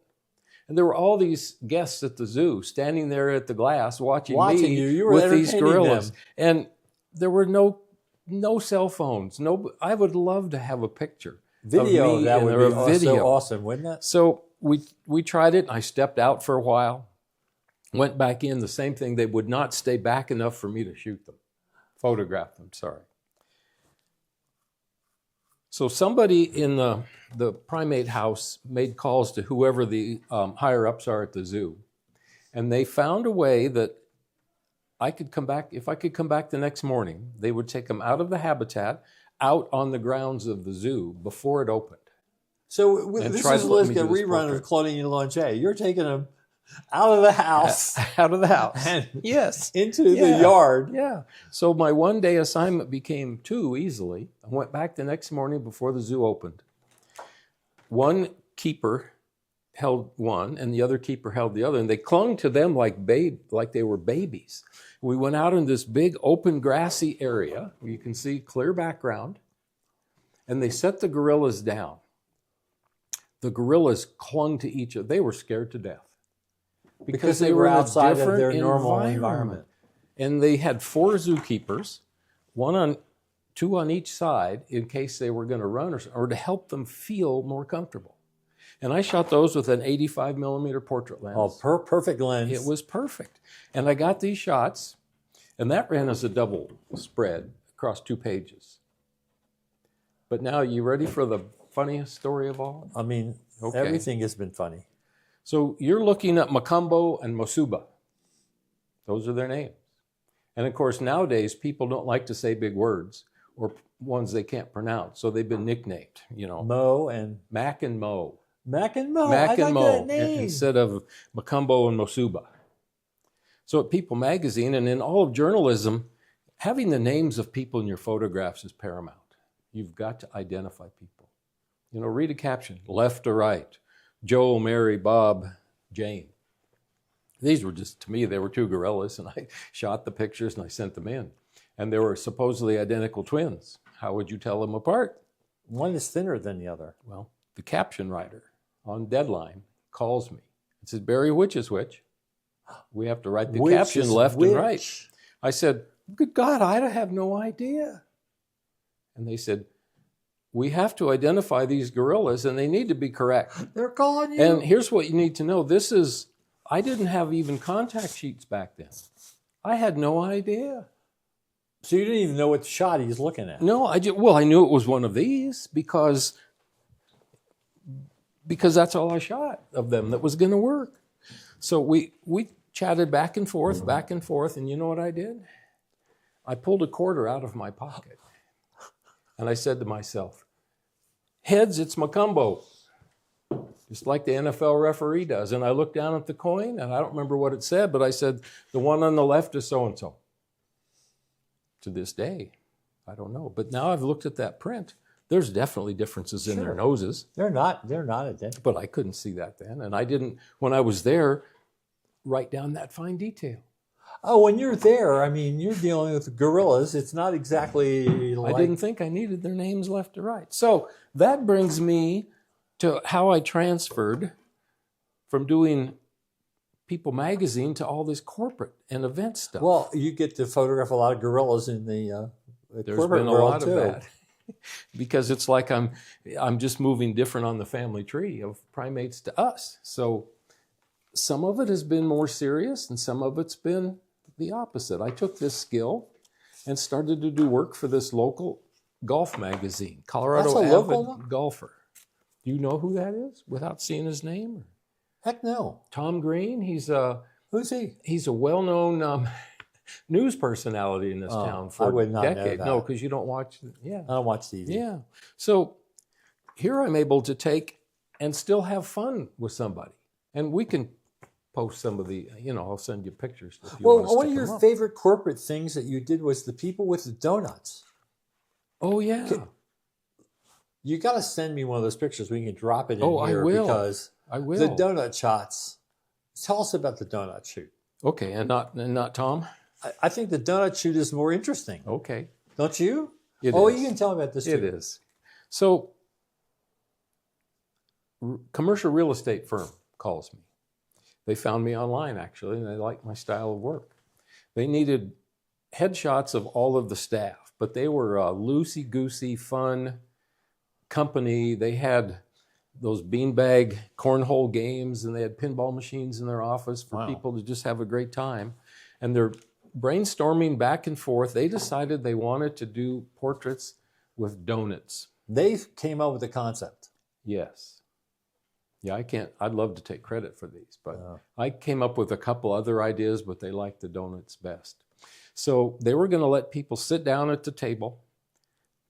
And there were all these guests at the zoo standing there at the glass watching me you were with these gorillas. them. And there were no cell phones. I would love to have a picture. Video, of me that would be video. so awesome, wouldn't it? So we tried it. I stepped out for a while, went back in, the same thing. They would not stay back enough for me to shoot them, photograph them, sorry. So somebody in the primate house made calls to whoever the higher-ups are at the zoo, and they found a way that I could come back. If I could come back the next morning, they would take them out of the habitat, out on the grounds of the zoo before it opened. So this is like a rerun portrait. of Claudine Lange. You're taking them out of the house out of the house. and Yes. into the yard. Yeah. So my one-day assignment became 2 easily. I went back the next morning before the zoo opened. One keeper held one, and the other keeper held the other, and they clung to them like they were babies. We went out in this big open grassy area where you can see clear background, and they set the gorillas down. The gorillas clung to each other. They were scared to death Because they were in a outside of different their normal environment. And they had 4 zookeepers, 2 on each side in case they were going to run or to help them feel more comfortable. And I shot those with an 85 millimeter portrait lens. Oh, perfect lens. It was perfect. And I got these shots, and that ran as a double spread across 2 pages. But now, you ready for the funniest story of all? I mean, everything has been funny. So you're looking at Macumbo and Mosuba. Those are their names. And of course, nowadays, people don't like to say big words or ones they can't pronounce. So they've been nicknamed, Mo and... Mac and Mo. Mac and Mo. Mac I and like Mo that name. instead of Macumbo and Mosuba. So at People Magazine and in all of journalism, having the names of people in your photographs is paramount. You've got to identify people. Read a caption, left to right, Joe, Mary, Bob, Jane. These were just, to me, they were 2 gorillas, and I shot the pictures and I sent them in. And they were supposedly identical twins. How would you tell them apart? One is thinner than the other. Well, the caption writer on Deadline calls me and says, Barry, which is which? We have to write the caption left and right. I said, good God, I have no idea. And they said, we have to identify these gorillas, and they need to be correct. They're calling you. And here's what you need to know. I didn't have even contact sheets back then. I had no idea. So you didn't even know what shot he's looking at? No, I knew it was one of these because that's all I shot of them that was going to work. So we chatted back and forth, and you know what I did? I pulled a quarter out of my pocket, and I said to myself, heads, it's Macumbo, just like the NFL referee does. And I looked down at the coin, and I don't remember what it said, but I said, the one on the left is so-and-so. To this day, I don't know. But now I've looked at that print. There's definitely differences in their noses. They're not identical. But I couldn't see that then. And I didn't, when I was there, write down that fine detail. Oh, when you're there, I mean, you're dealing with gorillas. It's not exactly like... I didn't think I needed their names left to right. So that brings me to how I transferred from doing People Magazine to all this corporate and event stuff. Well, you get to photograph a lot of gorillas in the There's corporate been a world lot too. of that. Because it's like I'm just moving different on the family tree of primates to us. So some of it has been more serious and some of it's been the opposite. I took this skill and started to do work for this local golf magazine, Colorado That's a local Avid Golfer. Do you know who that is without seeing his name? Heck no. Tom Green. Who's he? He's a well-known news personality in this town for I would not know decades. that. No, because you don't watch. Yeah, I don't watch TV. yeah. So here I'm able to take and still have fun with somebody, and we can post some of the. I'll send you pictures. If you Well, want to one stick of them your up. favorite corporate things that you did was the people with the donuts. Oh yeah. You got to send me one of those pictures. We can drop it in Oh, I here will. because I will. the donut shots. Tell us about the donut shoot. Okay, and not Tom. I think the donut shoot is more interesting. Okay. Don't you? It Oh, is. you can tell me about this too. It is. So, commercial real estate firm calls me. They found me online, actually, and they liked my style of work. They needed headshots of all of the staff, but they were a loosey-goosey, fun company. They had those beanbag cornhole games, and they had pinball machines in their office for people to just have a great time. And they're brainstorming back and forth. They decided they wanted to do portraits with donuts. They came up with the concept. Yes. Yeah, I'd love to take credit for these, but I came up with a couple other ideas, but they liked the donuts best. So they were going to let people sit down at the table,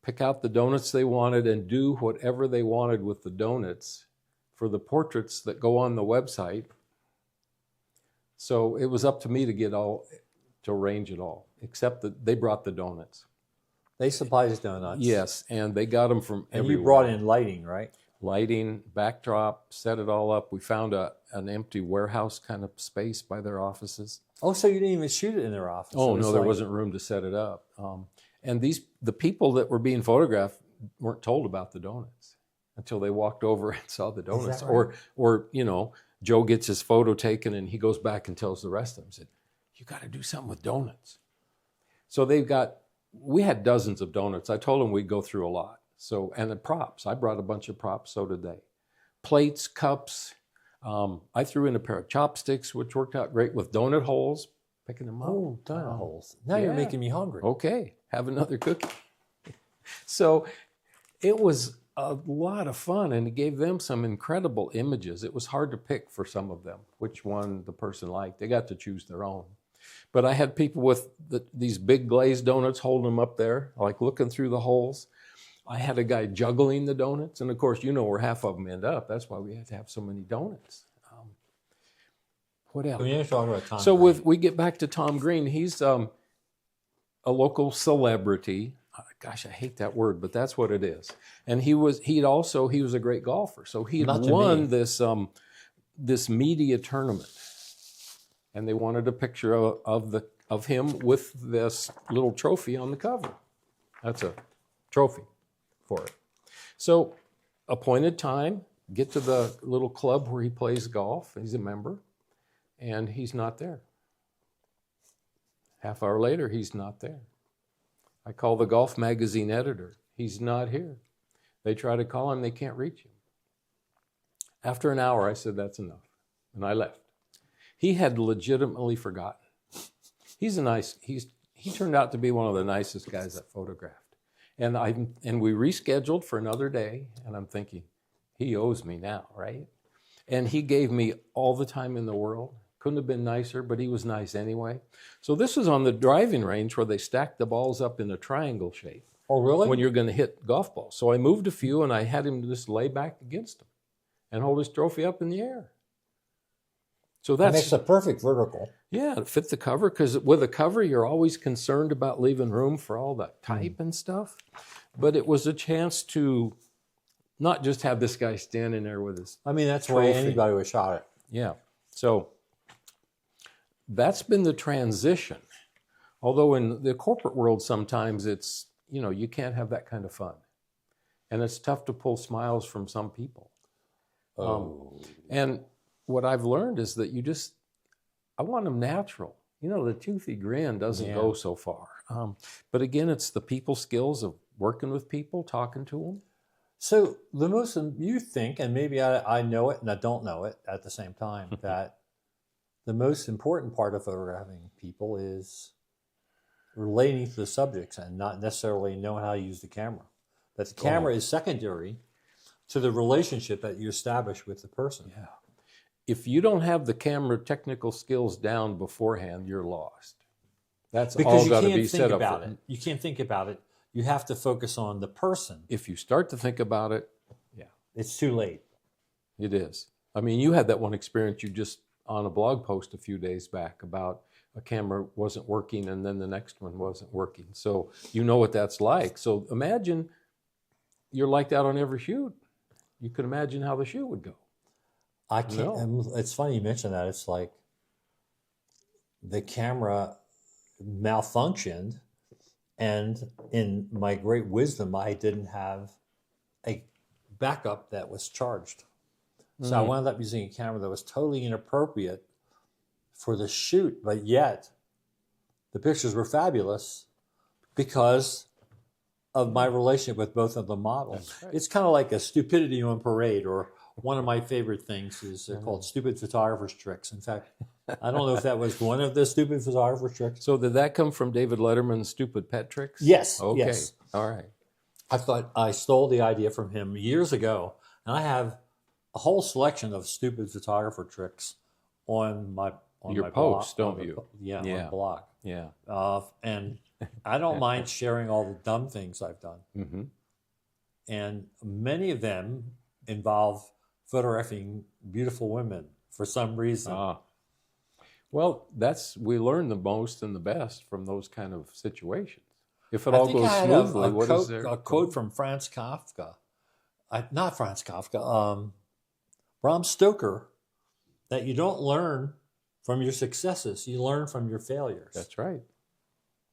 pick out the donuts they wanted, and do whatever they wanted with the donuts for the portraits that go on the website So it was up to me to arrange it all, except that they brought the donuts. They supplied his donuts. Yes, and they got them from And everywhere. you brought in lighting, right? Lighting, backdrop, set it all up. We found an empty warehouse kind of space by their offices. Oh, so you didn't even shoot it in their office? Oh, no, there wasn't room to set it up. And the people that were being photographed weren't told about the donuts until they walked over and saw the donuts. Right? Or Joe gets his photo taken and he goes back and tells the rest of them, said, you got to do something with donuts. So we had dozens of donuts. I told them we'd go through a lot. So, and the props, I brought a bunch of props, so did they. Plates, cups. I threw in a pair of chopsticks, which worked out great with donut holes, picking them up. Oh, donut holes. Now you're making me hungry. Okay, have another cookie. So it was a lot of fun, and it gave them some incredible images. It was hard to pick for some of them, which one the person liked. They got to choose their own. But I had people with these big glazed donuts holding them up there, like looking through the holes. I had a guy juggling the donuts, and of course, where half of them end up. That's why we had to have so many donuts. What else? You're talking about Tom So Green. we get back to Tom Green. He's a local celebrity. Gosh, I hate that word, but that's what it is. And he was a great golfer. So he had won this media tournament, and they wanted a picture of him with this little trophy on the cover. That's a trophy for it. So appointed time, get to the little club where he plays golf. He's a member, and he's not there. Half hour later, he's not there. I call the golf magazine editor. He's not here. They try to call him. They can't reach him. After an hour, I said, that's enough. And I left. He had legitimately forgotten. He turned out to be one of the nicest guys I photographed. And we rescheduled for another day. And I'm thinking, he owes me now, right? And he gave me all the time in the world. Couldn't have been nicer, but he was nice anyway. So this was on the driving range where they stacked the balls up in a triangle shape. Oh, really? When you're going to hit golf balls. So I moved a few, and I had him just lay back against them and hold his trophy up in the air. So that makes a perfect vertical. Yeah, it fit the cover, because with a cover, you're always concerned about leaving room for all that type and stuff. But it was a chance to not just have this guy standing there with his That's the trophy. way anybody would shot it. Yeah. So that's been the transition. Although in the corporate world, sometimes it's, you can't have that kind of fun. And it's tough to pull smiles from some people. And what I've learned is that I want them natural. The toothy grin doesn't go so far. But again, it's the people skills of working with people, talking to them. So you think, and maybe I know it and I don't know it at the same time, that the most important part of photographing people is relating to the subjects and not necessarily knowing how to use the camera. That the camera is secondary to the relationship that you establish with the person. Yeah. If you don't have the camera technical skills down beforehand, you're lost. That's all got to be set up. You can't think about it. You have to focus on the person. If you start to think about it, it's too late. It is. You had that one experience you just on a blog post a few days back about a camera wasn't working and then the next one wasn't working. So you know what that's like. So imagine you're like that on every shoot. You can imagine how the shoot would go. I can't. No. It's funny you mention that. It's like the camera malfunctioned, and in my great wisdom, I didn't have a backup that was charged. So I wound up using a camera that was totally inappropriate for the shoot, but yet the pictures were fabulous because of my relationship with both of the models. Right. It's kind of like a stupidity on parade, or one of my favorite things is called stupid photographer's tricks. In fact, I don't know if that was one of the stupid photographer's tricks. So did that come from David Letterman's Stupid Pet Tricks? Yes. Okay. Yes. All right. I thought I stole the idea from him years ago, and I have a whole selection of stupid photographer tricks on my post, blog, don't you? On the blog. Yeah. And I don't mind sharing all the dumb things I've done. Mm-hmm. And many of them involve photographing beautiful women for some reason. Well, we learn the most and the best from those kind of situations. If it I all think goes I had smoothly, what is there? a quote from Franz Kafka. Not Franz Kafka. Bram Stoker. That you don't learn from your successes, you learn from your failures. That's right.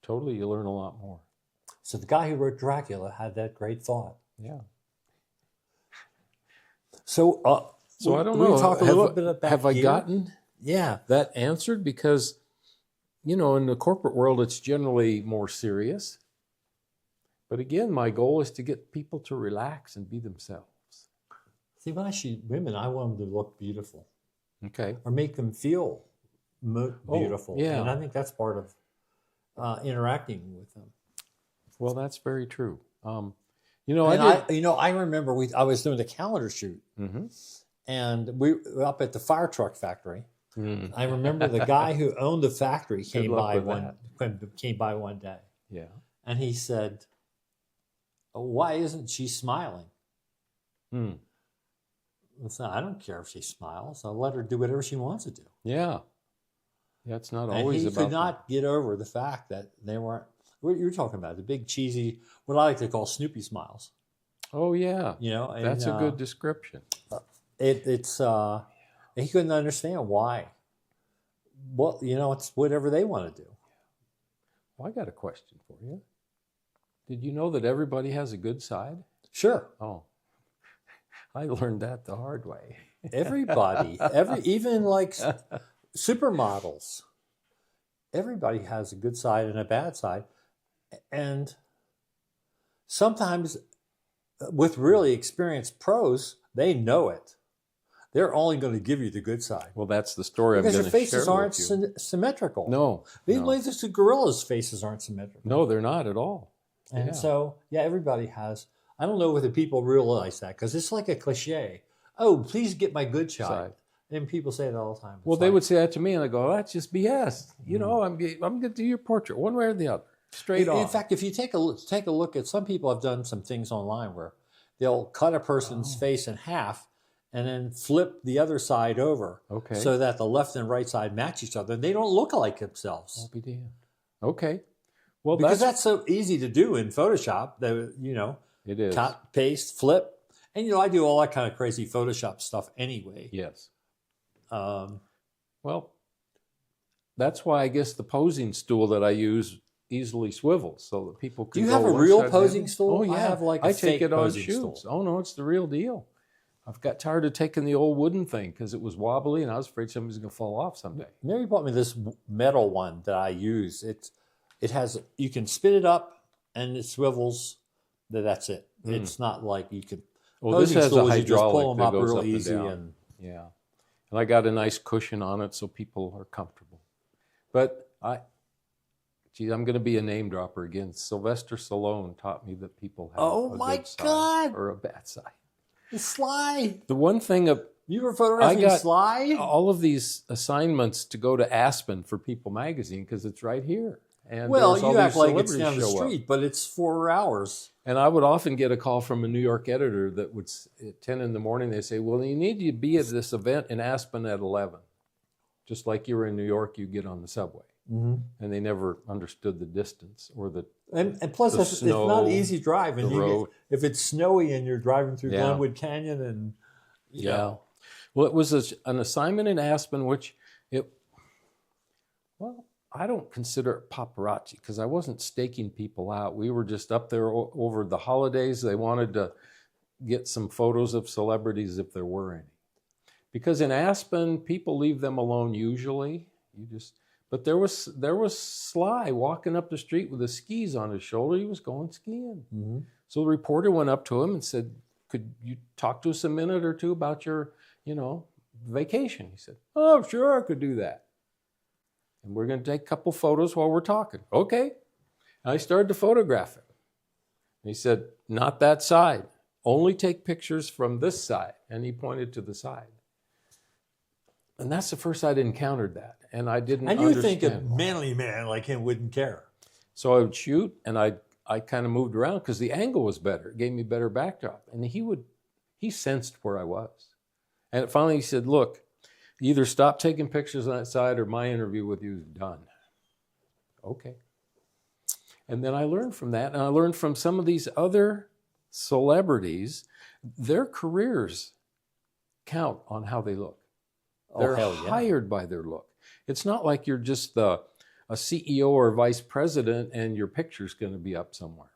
Totally, you learn a lot more. So the guy who wrote Dracula had that great thought. Yeah. So, I don't know. Talk a little bit about have I gotten that answered? Because, in the corporate world, it's generally more serious. But again, my goal is to get people to relax and be themselves. See, when I shoot women, I want them to look beautiful. Okay. Or make them feel beautiful. Yeah. And I think that's part of interacting with them. Well, that's very true. I remember I was doing a calendar shoot, and we were up at the fire truck factory. I remember the guy who owned the factory came by one day. Yeah. And he said, "Why isn't she smiling?" I don't care if she smiles. I'll let her do whatever she wants to do. Yeah. Yeah, it's not always and about... he could not get over the fact that they weren't... What you're talking about, the big cheesy, what I like to call Snoopy smiles. Oh, yeah. And, that's a good description. He couldn't understand why. Well, it's whatever they want to do. Well, I got a question for you. Did you know that everybody has a good side? Sure. Oh. I learned that the hard way. Everybody, even like supermodels, everybody has a good side and a bad side. And sometimes with really experienced pros, they know it. They're only going to give you the good side. Well, that's the story I'm going to share with you. Because your faces aren't symmetrical. No. Even the gorillas' faces aren't symmetrical. No, they're not at all. And so, everybody has... I don't know whether people realize that, because it's like a cliche. Oh, please get my good side. And people say it all the time. Well, they would say that to me, and I go, that's just BS. I'm going to do your portrait one way or the other, straight on. In fact, if you take a look at... Some people have done some things online where they'll cut a person's face in half and then flip the other side over so that the left and right side match each other. And they don't look like themselves. I'll be damned. Okay. Well, because that's so easy to do in Photoshop, It is. Cut, paste, flip. And, I do all that kind of crazy Photoshop stuff anyway. Yes. Well, that's why I guess the posing stool that I use easily swivels so that people can... Do you have a real posing stool? Oh, yeah. I have I take it on shoots. Oh, no, it's the real deal. I've got tired of taking the old wooden thing because it was wobbly and I was afraid somebody's going to fall off someday. Mary bought me this metal one that I use. It has... You can spin it up and it swivels... That's it. It's not like you could... Well, this has a hydraulic just pull them that up goes real up and easy. down. Yeah. And I got a nice cushion on it so people are comfortable. But I'm going to be a name dropper again. Sylvester Stallone taught me that people have a good side or a bad side. Sly. The one thing... You were photographing Sly? All of these assignments to go to Aspen for People magazine because it's right here. And you act like it's down the street, but it's 4 hours. And I would often get a call from a New York editor that would, at 10 in the morning, they say, well, you need to be at this event in Aspen at 11. Just like you were in New York, you get on the subway. Mm-hmm. And they never understood the distance or the And plus, it's not an easy drive. And if it's snowy and you're driving through Glenwood Canyon and... Well, it was an assignment in Aspen, which I don't consider it paparazzi because I wasn't staking people out. We were just up there over the holidays. They wanted to get some photos of celebrities if there were any. Because in Aspen, people leave them alone usually. But there was Sly walking up the street with his skis on his shoulder. He was going skiing. Mm-hmm. So the reporter went up to him and said, could you talk to us a minute or two about your, vacation? He said, oh, sure, I could do that. And we're going to take a couple photos while we're talking. Okay. And I started to photograph it. And he said, not that side. Only take pictures from this side. And he pointed to the side. And that's the first I'd encountered that. And I didn't understand. And you think a manly man like him wouldn't care. So I would shoot, and I kind of moved around because the angle was better. It gave me better backdrop. And he sensed where I was. And finally he said, look, Either stop taking pictures on that side or my interview with you is done. Okay. And then I learned from that, and I learned from some of these other celebrities, their careers count on how they look. They're hell yeah. hired by their look. It's not like you're just a CEO or vice president and your picture's going to be up somewhere.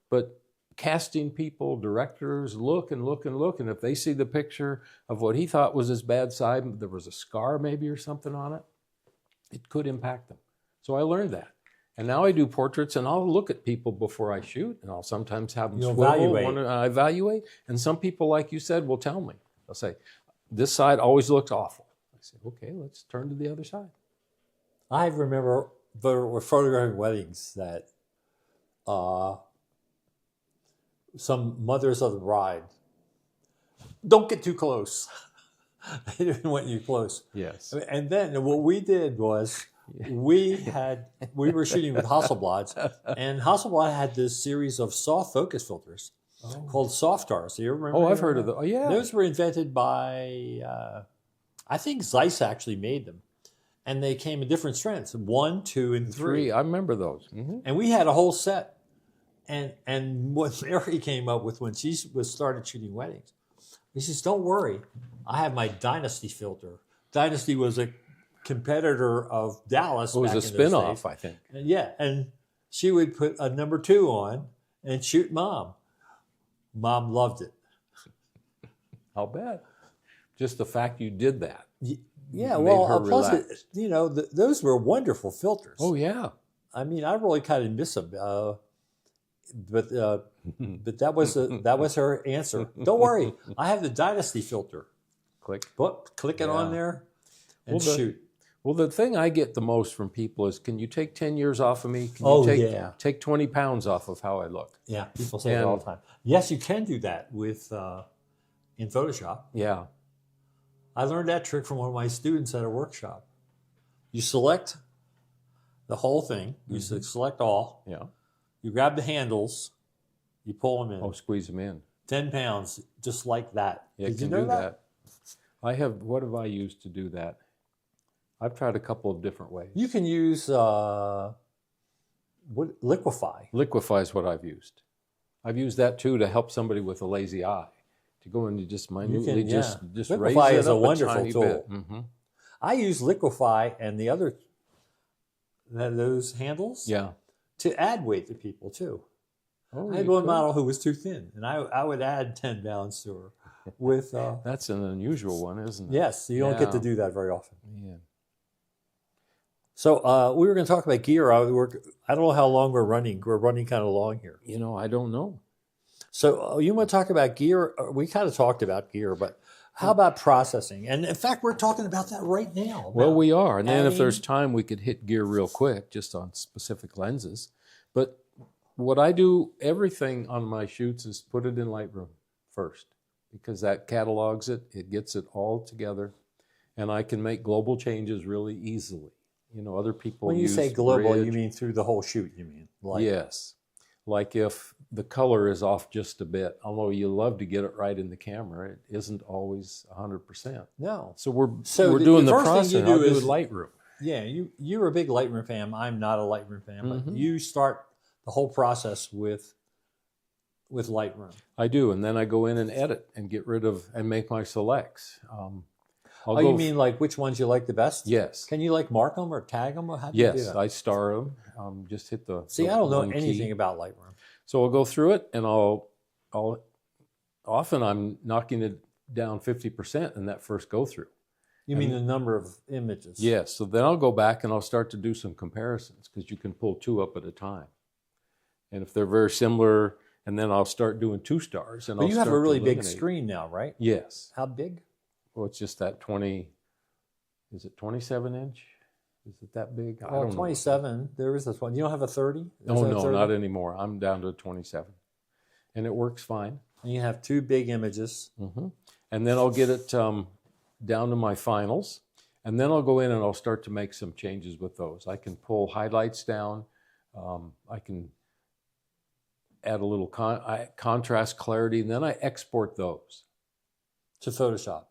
But casting people, directors, look and look and look, and if they see the picture of what he thought was his bad side, there was a scar maybe or something on it, it could impact them. So I learned that. And now I do portraits, and I'll look at people before I shoot, and I'll sometimes have them swivel. I evaluate. And some people, like you said, will tell me. They'll say, this side always looks awful. I say, okay, let's turn to the other side. I remember we're photographing weddings that some mothers of the bride, don't get too close. They didn't want you close. Yes. And then what we did was we were shooting with Hasselblads, and Hasselblad had this series of soft focus filters called soft stars. Do you remember? Oh, I've heard of those. Oh, yeah. Those were invented by, I think Zeiss actually made them. And they came in different strengths, 1, 2, and 3. I remember those. Mm-hmm. And we had a whole set. And what Mary came up with when she started shooting weddings, she says, don't worry, I have my Dynasty filter. Dynasty was a competitor of Dallas. It was a spin-off, I think. And and she would put a number 2 on and shoot Mom. Mom loved it. I'll bet. Just the fact you did that. Yeah, well, plus, those were wonderful filters. Oh, yeah. I mean, I really kind of miss them. But that was her answer. Don't worry, I have the Dynasty filter. Click it on there and shoot. Well, the thing I get the most from people is, can you take 10 years off of me? Can you take 20 pounds off of how I look? Yeah, people say that all the time. Yes, you can do that with in Photoshop. Yeah. I learned that trick from one of my students at a workshop. You select the whole thing. You select all. Yeah. You grab the handles. You pull them in. Oh, squeeze them in. 10 pounds, just like that. Yeah, Did you know that? What have I used to do that? I've tried a couple of different ways. You can use Liquify. Liquify is what I've used. I've used that too to help somebody with a lazy eye. To go and you just minutely just raise it is up a wonderful tiny tool. bit. Mm-hmm. I use Liquify and the other those handles to add weight to people too. Oh, I had one model who was too thin, and I would add 10 pounds to her. With that's an unusual one, isn't it? Yes, you don't get to do that very often. Yeah. So we were going to talk about gear. I don't know how long we're running. We're running kind of long here. I don't know. So you want to talk about gear? We kind of talked about gear, but how about processing? And in fact, we're talking about that right now. Well, we are. And then if there's time, we could hit gear real quick, just on specific lenses. But what I do, everything on my shoots is put it in Lightroom first, because that catalogs it. It gets it all together. And I can make global changes really easily. Other people When you say global, you mean through the whole shoot, you mean? Yes. Like if the color is off just a bit, although you love to get it right in the camera, it isn't always 100%. No. So we're doing the process. I'll do Lightroom. Yeah, you're a big Lightroom fan. I'm not a Lightroom fan, but you start the whole process with Lightroom. I do, and then I go in and edit and get rid of and make my selects. You mean like which ones you like the best? Yes. Can you mark them or tag them? Or how do you do that? I star them. Just hit the. See, I don't know anything about Lightroom. So I'll go through it, and I'll often I'm knocking it down 50% in that first go through. You mean the number of images? Yes. So then I'll go back and I'll start to do some comparisons, because you can pull 2 up at a time, and if they're very similar, and then I'll start doing 2 stars. And but you have a really big screen now, right? Yes. How big? Well, it's just that is it 27 inch? Is it that big? Well, I don't 27. Know. There is this one. You don't have a 30? No, not anymore. I'm down to 27. And it works fine. And you have 2 big images. Mm-hmm. And then I'll get it down to my finals. And then I'll go in and I'll start to make some changes with those. I can pull highlights down. I can add a little contrast, clarity, and then I export those. To Photoshop?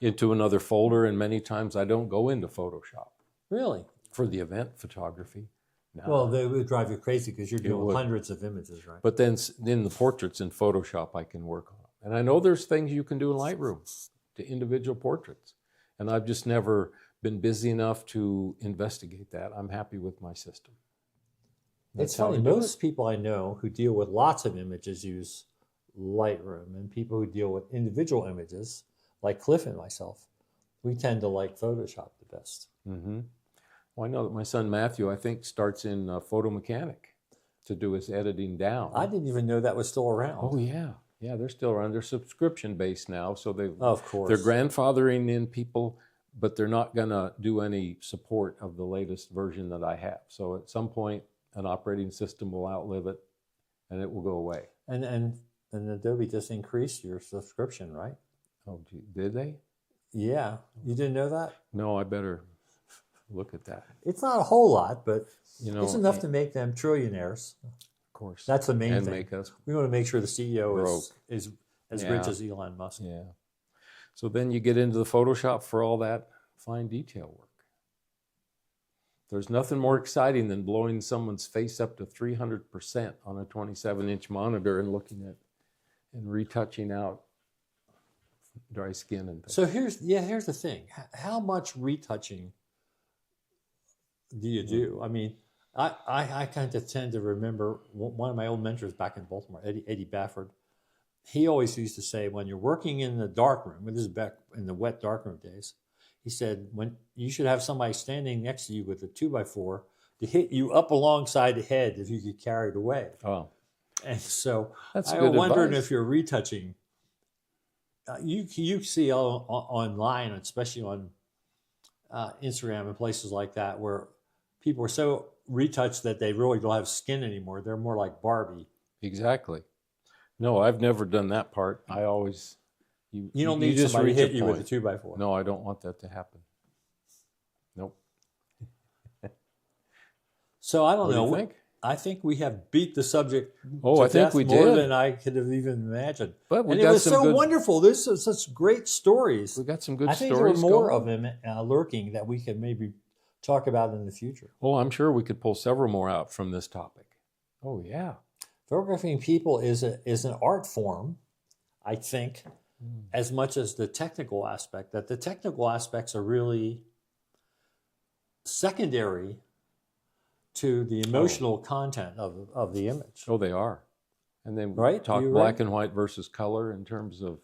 into another folder, and many times I don't go into Photoshop Really? for the event photography. No. Well, they would drive you crazy because you're doing would. hundreds of images, right? But then in the portraits in Photoshop, I can work on them. And I know there's things you can do in Lightroom to individual portraits. And I've just never been busy enough to investigate that. I'm happy with my system. It's funny. Most people I know who deal with lots of images use Lightroom, and people who deal with individual images, like Cliff and myself, we tend to like Photoshop the best. Mm-hmm. Well, I know that my son Matthew, I think, starts in Photo Mechanic to do his editing down. I didn't even know that was still around. Oh, yeah. Yeah, they're still around. They're subscription based now, so of course, they're grandfathering in people, but they're not going to do any support of the latest version that I have. So at some point, an operating system will outlive it, and it will go away. And Adobe just increased your subscription, right? Oh, did they? Yeah, you didn't know that? No, I better look at that. It's not a whole lot, but it's enough to make them trillionaires. Of course, that's the main and thing. Make us we want to make sure the CEO is as rich Yeah. as Elon Musk. Yeah. So then you get into the Photoshop for all that fine detail work. There's nothing more exciting than blowing someone's face up to 300% on a 27-inch monitor and looking at and retouching out dry skin and things. So here's the thing. How much retouching do you do? I mean, I kind of tend to remember one of my old mentors back in Baltimore, Eddie Bafford. He always used to say, when you're working in the darkroom, this is back in the wet darkroom days, he said, when you should have somebody standing next to you with a 2x4 to hit you up alongside the head if you get carried away. Oh, and so that's I'm good wondering advice. if you're retouching. You see online, especially on Instagram and places like that, where people are so retouched that they really don't have skin anymore. They're more like Barbie. Exactly. No, I've never done that part. I always... You don't need just somebody to reach hit you with a 2x4. No, I don't want that to happen. Nope. So I don't know. What do you think? I think we have beat the subject. Oh, to I think death we more did. than I could have even imagined. But we and got it was some so good, wonderful. This is such great stories. We got some good I stories. think there were more going. of them lurking that we could maybe talk about in the future. Oh, I'm sure we could pull several more out from this topic. Oh, yeah. Photographing people is an art form, I think, as much as the technical aspect. That the technical aspects are really secondary to the emotional content of the image. Oh, they are. And then we Right? talk You black right? and white versus color in terms of...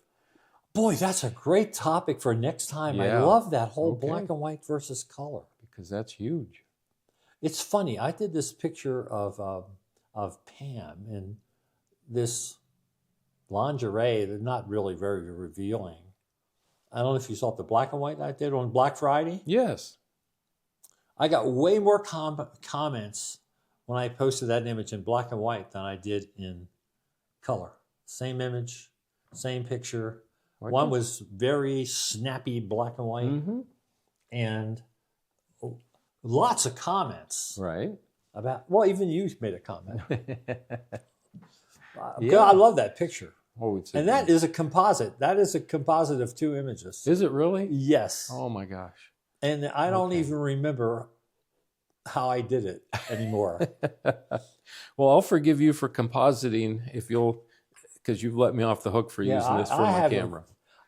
Boy, that's a great topic for next time. I Yeah. love that whole Okay. black and white versus color. Because that's huge. It's funny. I did this picture of Pam in this lingerie. They're not really very revealing. I don't know if you saw the black and white I did on Black Friday. Yes. I got way more comments when I posted that image in black and white than I did in color. Same image, same picture. Okay. One was very snappy black and white, Mm-hmm. and lots of comments Right. about, well, even you made a comment. Yeah. I love that picture. Oh, it's And that is a composite. That is a composite of two images. Is it really? Yes. Oh, my gosh. And I don't Okay. even remember how I did it anymore. Well, I'll forgive you for compositing if you'll... Because you've let me off the hook for using this for my camera.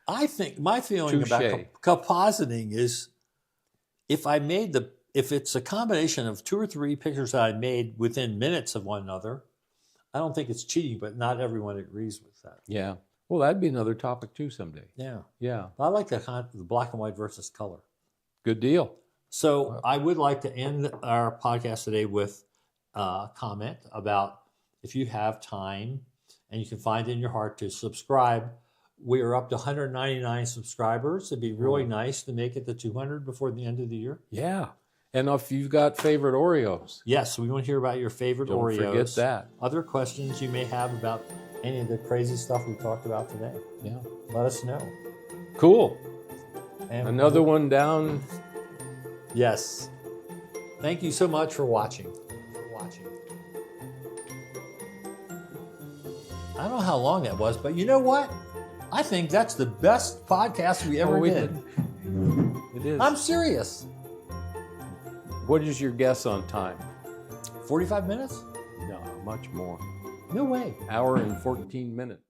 I think my feeling about Touché. compositing is if it's a combination of two or three pictures that I made within minutes of one another, I don't think it's cheating, but not everyone agrees with that. Yeah. Well, that'd be another topic too someday. Yeah. Yeah. I like the black and white versus color. Good deal. So I would like to end our podcast today with a comment about if you have time and you can find it in your heart to subscribe. We are up to 199 subscribers. It'd be really nice to make it to 200 before the end of the year. Yeah. And if you've got favorite Oreos, Yes, we want to hear about your favorite don't Oreos. forget that. Other questions you may have about any of the crazy stuff we talked about today. Yeah. Let us know. Cool. And Another one down. Yes. Thank you so much for watching. I don't know how long that was, but you know what? I think that's the best podcast we ever did. It is. I'm serious. What is your guess on time? 45 minutes? No, much more. No way. Hour and 14 minutes.